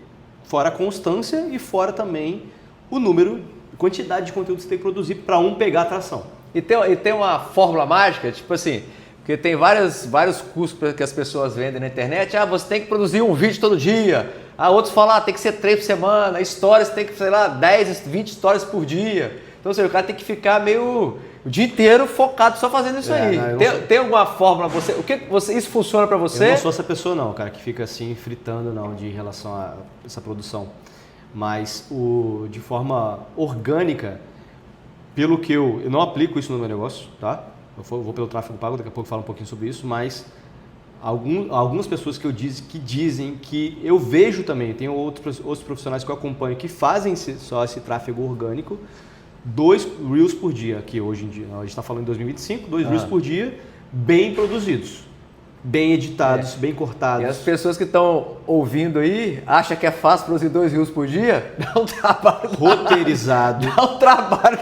fora a constância e fora também o número, quantidade de conteúdo que você tem que produzir para pegar atração. E tem uma fórmula mágica, tipo assim, porque tem vários cursos que as pessoas vendem na internet. Você tem que produzir um vídeo todo dia. Outros falam, tem que ser 3 por semana. Stories tem que, 10, 20 stories por dia. Então, o cara tem que ficar meio o dia inteiro focado só fazendo isso aí. Tem alguma fórmula? Isso funciona para você? Eu não sou essa pessoa não, cara, que fica assim fritando não, de relação a essa produção. Mas de forma orgânica, pelo que eu não aplico isso no meu negócio, tá? Eu vou pelo tráfego pago, daqui a pouco eu falo um pouquinho sobre isso, mas algumas pessoas que dizem que eu vejo também, tem outros profissionais que eu acompanho que fazem só esse tráfego orgânico, 2 Reels por dia, aqui hoje em dia, a gente está falando em 2025, 2 Reels por dia, bem produzidos, bem editados, bem cortados. E as pessoas que estão ouvindo aí, acham que é fácil produzir 2 Reels por dia? Dá um trabalho. Roteirizado. Dá um trabalho.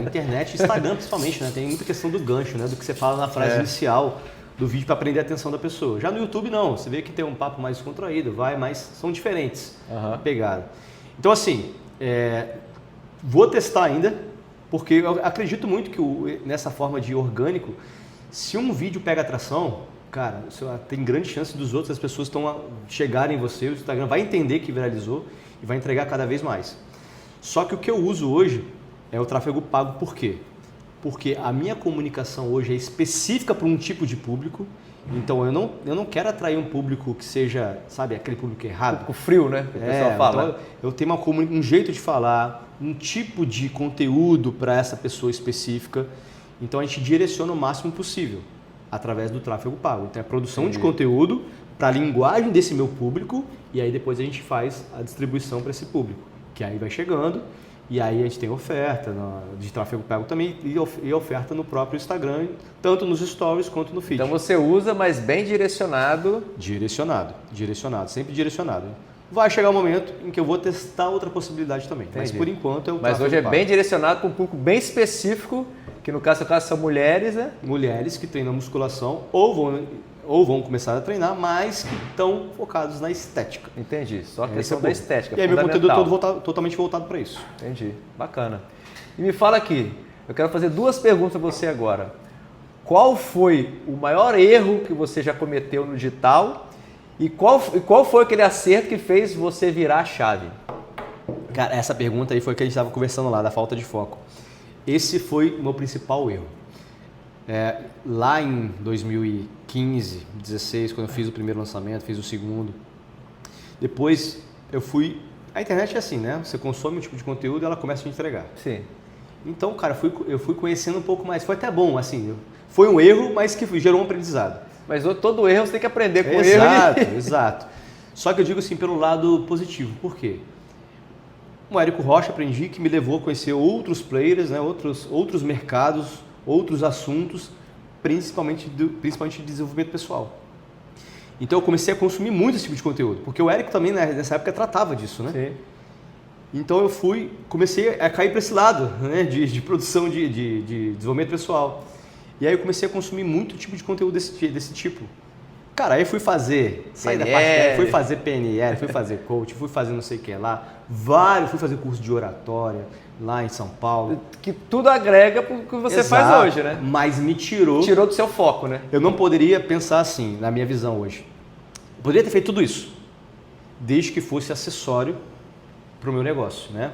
Internet, Instagram principalmente, né? Tem muita questão do gancho, né? Do que você fala na frase inicial do vídeo para prender a atenção da pessoa. Já no YouTube não, você vê que tem um papo mais descontraído, mas são diferentes a pegada. Então assim, vou testar ainda, porque eu acredito muito que nessa forma de orgânico, se um vídeo pega atração, cara, tem grande chance dos outros, as pessoas chegarem em você, o Instagram vai entender que viralizou e vai entregar cada vez mais. Só que o que eu uso hoje é o tráfego pago, por quê? Porque a minha comunicação hoje é específica para um tipo de público, então eu não quero atrair um público que seja, sabe, aquele público errado. Um pouco frio, né? Que o pessoal fala. Então eu tenho um jeito de falar, um tipo de conteúdo para essa pessoa específica, então a gente direciona o máximo possível através do tráfego pago. Então é a produção de conteúdo para a linguagem desse meu público e aí depois a gente faz a distribuição para esse público, que aí vai chegando. E aí a gente tem oferta de tráfego pago também e oferta no próprio Instagram, tanto nos stories quanto no feed. Então você usa, mas bem direcionado. Direcionado, sempre direcionado. Vai chegar um momento em que eu vou testar outra possibilidade também, mas por enquanto é o tráfego pago. Mas hoje é bem direcionado para um público bem específico, que no caso são mulheres, né? Mulheres que treinam musculação ou vão começar a treinar, mas que estão focados na estética. Entendi, só a questão da estética. E aí meu conteúdo é todo totalmente voltado para isso. Entendi, bacana. E me fala aqui, eu quero fazer 2 perguntas a você agora. Qual foi o maior erro que você já cometeu no digital e qual foi aquele acerto que fez você virar a chave? Cara, essa pergunta aí foi que a gente estava conversando lá, da falta de foco. Esse foi o meu principal erro. Lá em 2015, 16, quando eu fiz o primeiro lançamento, fiz o segundo, depois eu fui... A internet é assim, né? Você consome um tipo de conteúdo e ela começa a te entregar. Sim. Então, cara, eu fui conhecendo um pouco mais. Foi até bom, assim, foi um erro, mas que gerou um aprendizado. Mas todo erro você tem que aprender com exato, erro. Exato. Só que eu digo assim, pelo lado positivo. Por quê? O Érico Rocha aprendi que me levou a conhecer outros players, né? outros mercados, outros assuntos, principalmente de desenvolvimento pessoal. Então eu comecei a consumir muito esse tipo de conteúdo, porque o Érico também nessa época tratava disso, né? Sim. Então eu comecei a cair para esse lado, né? de produção de desenvolvimento pessoal. E aí eu comecei a consumir muito tipo de conteúdo desse tipo. Cara, aí eu fui fazer, saí da parte, fui fazer PNL, fui fazer coach, fui fazer não sei o que lá, fui fazer curso de oratória lá em São Paulo. Que tudo agrega para o que você faz hoje, né? Mas me tirou do seu foco, né? Eu não poderia pensar assim, na minha visão hoje. Eu poderia ter feito tudo isso, desde que fosse acessório para o meu negócio, né?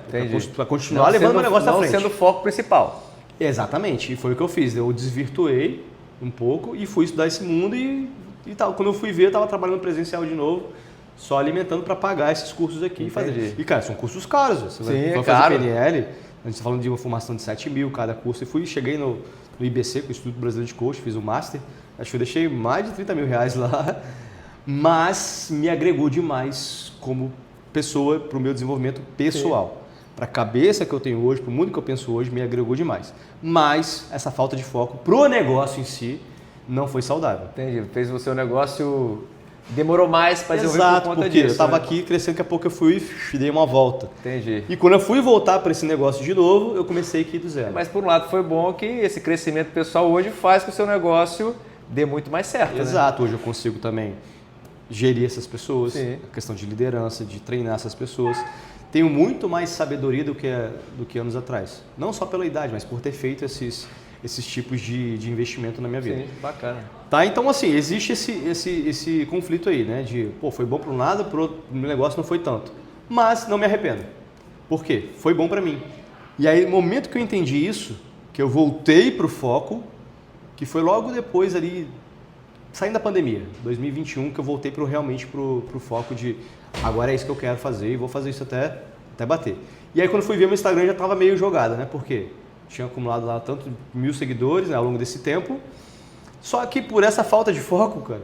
Para continuar levando o meu negócio à frente. Não sendo o foco principal. Exatamente, e foi o que eu fiz. Eu desvirtuei um pouco e fui estudar esse mundo e tal. Quando eu fui ver, eu estava trabalhando presencial de novo, só alimentando para pagar esses cursos aqui. E fazer. Cara, são cursos caros. Você vai fazer PNL, a gente está falando de uma formação de 7 mil cada curso. E cheguei no IBC, com o Instituto Brasileiro de Coach, fiz o Master. Acho que eu deixei mais de 30 mil reais lá, mas me agregou demais como pessoa para o meu desenvolvimento pessoal. Para a cabeça que eu tenho hoje, para o mundo que eu penso hoje, me agregou demais. Mas essa falta de foco pro negócio em si não foi saudável. Entendi. Fez o seu negócio... Demorou mais para desenvolver por conta porque disso. Eu estava aqui crescendo, daqui a pouco eu fui e dei uma volta. Entendi. E quando eu fui voltar para esse negócio de novo, eu comecei aqui do zero. Mas por um lado foi bom que esse crescimento pessoal hoje faz que o seu negócio dê muito mais certo. Exato. Né? Hoje eu consigo também gerir essas pessoas, a questão de liderança, de treinar essas pessoas. Tenho muito mais sabedoria do que anos atrás. Não só pela idade, mas por ter feito esses tipos de investimento na minha vida. Sim, bacana. Tá, então assim, existe esse conflito aí, né? Foi bom para um lado, para o meu negócio não foi tanto. Mas não me arrependo. Por quê? Foi bom para mim. E aí, no momento que eu entendi isso, que eu voltei para o foco, que foi logo depois ali, saindo da pandemia, 2021, que eu voltei realmente para o foco de agora é isso que eu quero fazer e vou fazer isso até bater. E aí quando fui ver meu Instagram já estava meio jogado, né? Por quê? tinha acumulado lá tanto 1.000 seguidores, né, ao longo desse tempo. Só que por essa falta de foco, cara,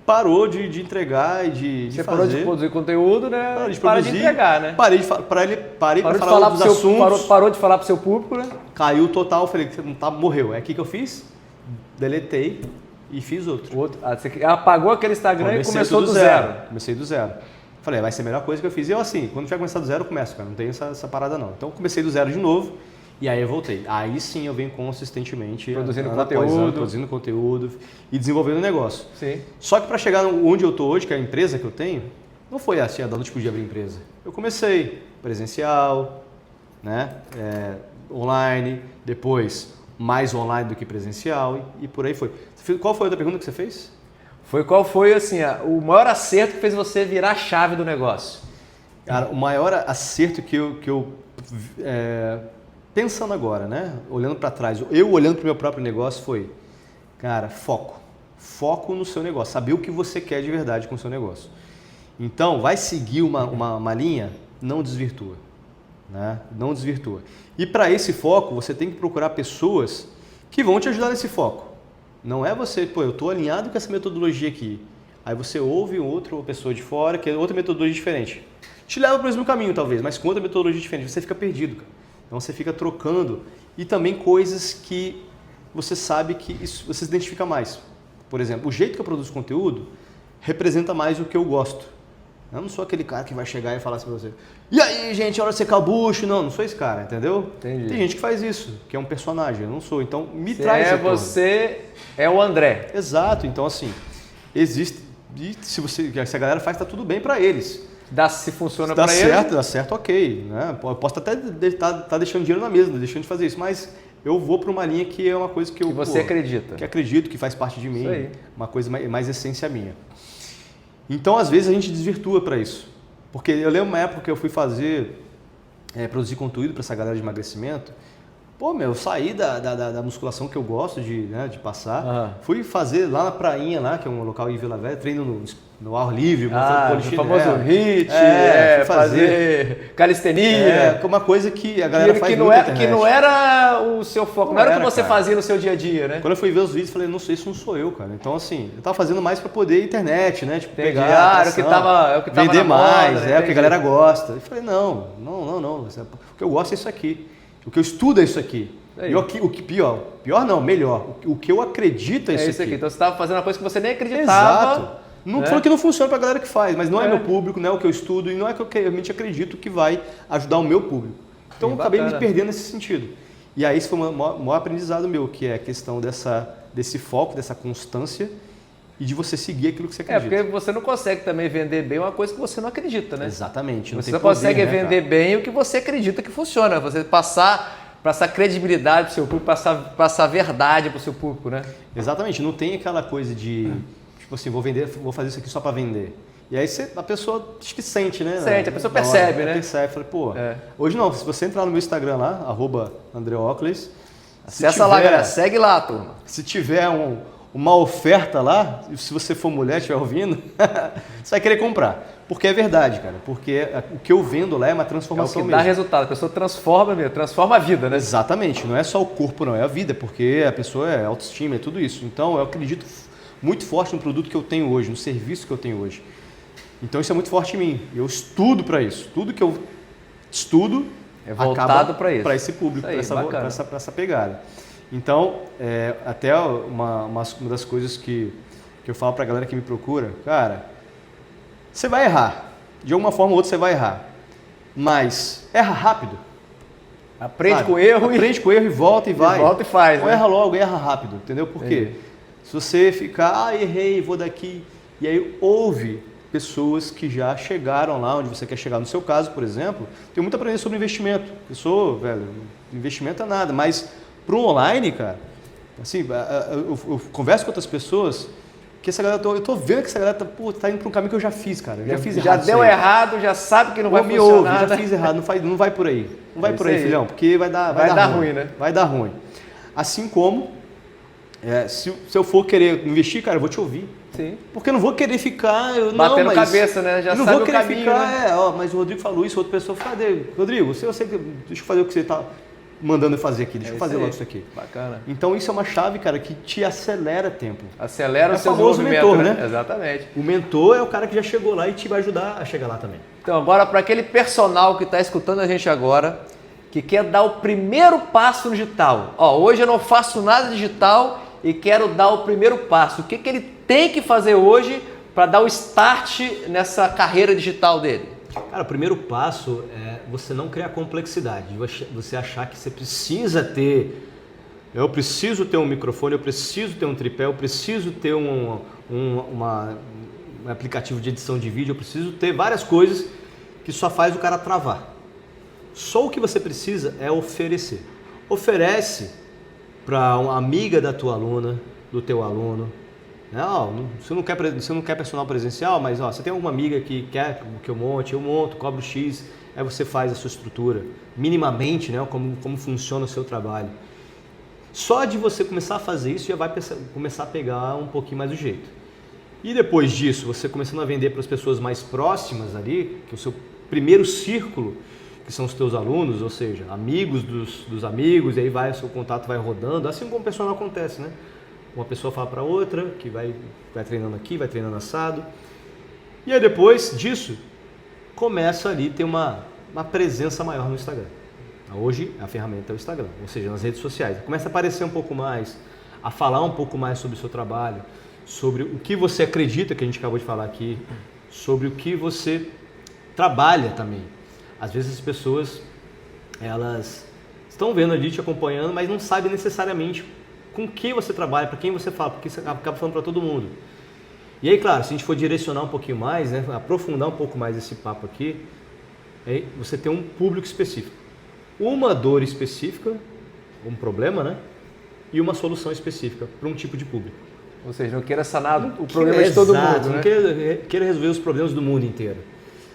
parou de entregar e de Você fazer. parou de produzir conteúdo, né? Parou de Para produzir, de entregar, né? Parei para falar dos assuntos. Parou de falar pro seu público, né? Caiu total, falei, morreu. É aqui que eu fiz, deletei e fiz outro. Você apagou aquele Instagram Comecei e começou tudo do zero. Comecei do zero. Falei, vai ser a melhor coisa que eu fiz. E eu assim, quando tiver começar do zero, eu começo, cara. Não tem essa parada não. Então comecei do zero de novo e aí eu voltei. Aí sim eu venho consistentemente produzindo conteúdo e desenvolvendo o negócio. Sim. Só que para chegar onde eu tô hoje, que é a empresa que eu tenho, não foi assim, da noite pro dia abrir empresa. Eu comecei presencial, né? Online, depois mais online do que presencial e por aí foi. Qual foi a outra pergunta que você fez? Qual foi assim, o maior acerto que fez você virar a chave do negócio? Cara, o maior acerto que eu pensando agora, né? Olhando para trás, eu olhando para o meu próprio negócio foi, cara, foco. Foco no seu negócio, saber o que você quer de verdade com o seu negócio. Então, vai seguir uma linha, não desvirtua. Né? Não desvirtua. E para esse foco, você tem que procurar pessoas que vão te ajudar nesse foco. Não é você, eu estou alinhado com essa metodologia aqui. Aí você ouve outra pessoa de fora, que é outra metodologia diferente. Te leva para o mesmo caminho, talvez, mas com outra metodologia diferente. Você fica perdido, cara. Então você fica trocando. E também coisas que você sabe que isso, você se identifica mais. Por exemplo, o jeito que eu produzo conteúdo representa mais o que eu gosto. Eu não sou aquele cara que vai chegar e falar assim pra você, e aí, gente, hora de secar o bucho. Não sou esse cara, entendeu? Entendi. Tem gente que faz isso, que é um personagem, eu não sou. Então, me traz retorno. Você é o André. Exato, então assim, existe, e se a galera faz, tá tudo bem para eles. Se funciona para eles. Dá certo, ok. Né? Eu posso até tá deixando dinheiro na mesa, deixando de fazer isso, mas eu vou para uma linha que é uma coisa que você acredita. Que acredito, que faz parte de mim, isso aí. Uma coisa mais essência minha. Então, às vezes, a gente desvirtua para isso. Porque eu lembro uma época que eu fui produzir conteúdo para essa galera de emagrecimento. Pô, eu saí da musculação que eu gosto de passar. Fui fazer lá na prainha, lá, que é um local em Vila Velha, treino no ar livre. O famoso HIIT, fazer calistenia. Uma coisa que a galera faz muito na internet. Que não era o seu foco, não era o que você fazia no seu dia a dia, né? Quando eu fui ver os vídeos, falei, isso não sou eu, cara. Então, assim, eu tava fazendo mais para poder internet, né? Tipo, pegar o que tava vender mais, moda, porque a galera gosta. Eu falei, não. O que eu gosto é isso aqui. O que eu estudo é isso aqui. E o que pior não, melhor. O que eu acredito é isso aqui. Então você estava fazendo uma coisa que você nem acreditava. Exato. Não falando que não funciona para a galera que faz, mas não é meu público, não é o que eu estudo e não é o que eu realmente acredito que vai ajudar o meu público. Então eu acabei me perdendo nesse sentido. E aí isso foi o maior aprendizado meu, que é a questão desse foco, dessa constância e de você seguir aquilo que você acredita. Porque você não consegue também vender bem uma coisa que você não acredita, né? Exatamente. Você só consegue vender bem o que você acredita que funciona. Você passar credibilidade para o seu público, passar verdade para o seu público, né? Exatamente. Não tem aquela coisa de, tipo assim, vou fazer isso aqui só para vender. E aí a pessoa acho que sente, né? Sente, a pessoa percebe, né? Percebe. Falei, hoje não, se você entrar no meu Instagram lá, @AndreOcles, acessa lá, galera, segue lá, turma. Se tiver uma oferta lá, se você for mulher, estiver ouvindo, você vai querer comprar. Porque é verdade, cara. Porque o que eu vendo lá é uma transformação mesmo. É o que dá resultado. A pessoa transforma a vida, né? Exatamente. Não é só o corpo, não. É a vida. Porque a pessoa é autoestima, é tudo isso. Então, eu acredito muito forte no produto que eu tenho hoje, no serviço que eu tenho hoje. Então, isso é muito forte em mim. Eu estudo para isso. Tudo que eu estudo é voltado para isso. Para esse público, para essa pegada. Então, até uma das coisas que eu falo para a galera que me procura, cara, você vai errar. De alguma forma ou outra você vai errar. Mas erra rápido. Aprende com o erro. Aprende com o erro e volta e vai. Volta e faz. Ou erra logo, erra rápido. Entendeu? Por quê? Se você ficar, errei, vou daqui. E aí ouve pessoas que já chegaram lá onde você quer chegar. No seu caso, por exemplo, tem muito a aprender sobre investimento. Investimento é nada. Mas para o online, cara, assim, eu converso com outras pessoas. Que essa galera, eu tô vendo que essa galera tá indo para um caminho que eu já fiz, cara. Já deu errado, já sabe que não vai funcionar. Já fiz errado, não vai por aí. Não vai por aí, filhão, porque vai dar ruim, né? Vai dar ruim. Assim como, se eu for querer investir, cara, eu vou te ouvir. Sim. Porque eu não vou querer ficar... Batendo cabeça, né? Já não sabe vou querer ficar, né? mas o Rodrigo falou isso, outra pessoa falou, Rodrigo, eu sei que deixa eu fazer o que você tá... mandando eu fazer aqui, deixa eu fazer logo isso aqui. Bacana. Então isso é uma chave, cara, que te acelera tempo. Acelera o seu famoso desenvolvimento, mentor, né? Exatamente. O mentor é o cara que já chegou lá e te vai ajudar a chegar lá também. Então agora para aquele personal que está escutando a gente agora, que quer dar o primeiro passo no digital. Ó, hoje eu não faço nada digital e quero dar o primeiro passo. O que ele tem que fazer hoje para dar o start nessa carreira digital dele? Cara, o primeiro passo é você não criar complexidade, você achar que você precisa ter, eu preciso ter um microfone, eu preciso ter um tripé, eu preciso ter um aplicativo de edição de vídeo, eu preciso ter várias coisas que só faz o cara travar. Só o que você precisa é oferecer. Oferece para uma amiga da tua aluna, do teu aluno. Não, você não quer personal presencial, mas ó, você tem alguma amiga que quer que eu monto, cobro X, aí você faz a sua estrutura, minimamente, né, como funciona o seu trabalho. Só de você começar a fazer isso já vai começar a pegar um pouquinho mais o jeito. E depois disso, você começando a vender para as pessoas mais próximas ali, que é o seu primeiro círculo, que são os teus alunos, ou seja, amigos dos amigos, e aí o seu contato vai rodando, assim como o personal acontece, né? Uma pessoa fala para outra, que vai treinando aqui, vai treinando assado. E aí depois disso, começa ali a ter uma presença maior no Instagram. Hoje a ferramenta é o Instagram, ou seja, nas redes sociais. Começa a aparecer um pouco mais, a falar um pouco mais sobre o seu trabalho, sobre o que você acredita, que a gente acabou de falar aqui, sobre o que você trabalha também. Às vezes as pessoas, elas estão vendo ali, te acompanhando, mas não sabem necessariamente com quem você trabalha, para quem você fala, porque você acaba falando para todo mundo. E aí, claro, se a gente for direcionar um pouquinho mais, né, aprofundar um pouco mais esse papo aqui, aí você tem um público específico. Uma dor específica, um problema, né? E uma solução específica para um tipo de público. Ou seja, não queira sanar o problema de todo mundo, né? Não queira resolver os problemas do mundo inteiro.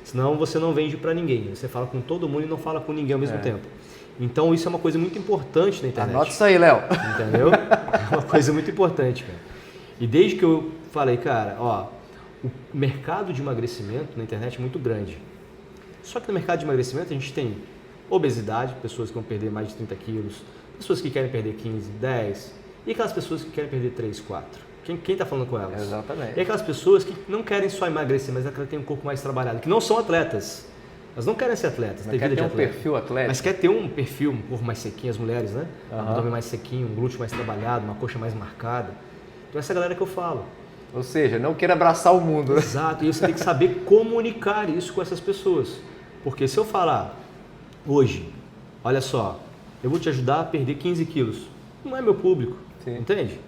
Senão você não vende para ninguém. Você fala com todo mundo e não fala com ninguém ao mesmo tempo. Então isso é uma coisa muito importante na internet. Anota isso aí, Léo. Entendeu? É uma coisa muito importante, cara. E desde que eu falei, cara, ó, o mercado de emagrecimento na internet é muito grande. Só que no mercado de emagrecimento a gente tem obesidade, pessoas que vão perder mais de 30 quilos, pessoas que querem perder 15, 10, e aquelas pessoas que querem perder 3, 4. Quem está falando com elas? Exatamente. E aquelas pessoas que não querem só emagrecer, mas elas têm um corpo mais trabalhado, que não são atletas. Elas não querem ser atletas, Mas ter vida de atleta. um perfil atlético. Mas quer ter um perfil, um corpo mais sequinho, as mulheres, né? Uhum. Um abdômen mais sequinho, um glúteo mais trabalhado, uma coxa mais marcada. Então essa galera que eu falo. Ou seja, não queira abraçar o mundo. Né? Exato, e você tem que saber comunicar isso com essas pessoas. Porque se eu falar hoje, olha só, eu vou te ajudar a perder 15 quilos, não é meu público, entende?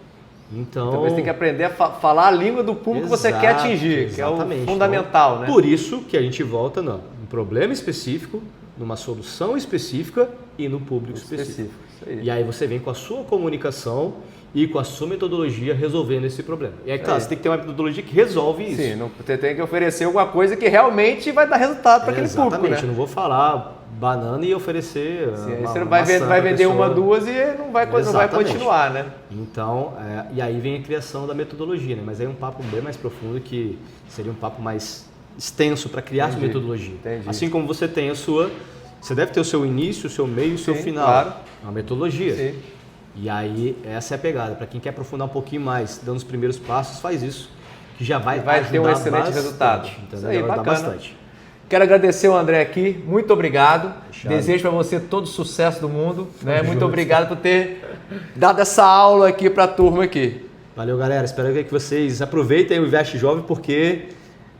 Então você tem que aprender a falar a língua do público que você quer atingir, exatamente. Que é o fundamental, então, né? Por isso que a gente volta num problema específico, numa solução específica e no público específico. Isso aí. E aí você vem com a sua comunicação e com a sua metodologia resolvendo esse problema. E aí, claro, você tem que ter uma metodologia que resolve isso. Sim, você tem que oferecer alguma coisa que realmente vai dar resultado para aquele público, né? Exatamente, eu não vou falar banana e oferecer você vai vender uma, duas e não vai continuar, né? Então, e aí vem a criação da metodologia, né? Mas aí é um papo bem mais profundo que seria um papo mais extenso para criar sua metodologia. Entendi. Assim como você tem a sua, você deve ter o seu início, o seu meio e o seu final. Claro. É uma metodologia. Sim. E aí essa é a pegada. Para quem quer aprofundar um pouquinho mais, dando os primeiros passos, faz isso, que já vai ter um excelente bastante, resultado. Entendeu? Isso aí, vai bacana. ajudar bastante. Quero agradecer o André aqui, muito obrigado. Fechado. Desejo para você todo o sucesso do mundo. Né? Muito obrigado por ter dado essa aula aqui para a turma aqui. Valeu, galera. Espero que vocês aproveitem o Investe Jovem, porque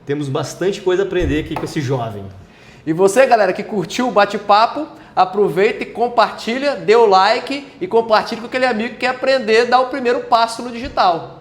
temos bastante coisa a aprender aqui com esse jovem. E você, galera, que curtiu o bate-papo, aproveita e compartilha, dê o like e compartilha com aquele amigo que quer aprender a dar o primeiro passo no digital.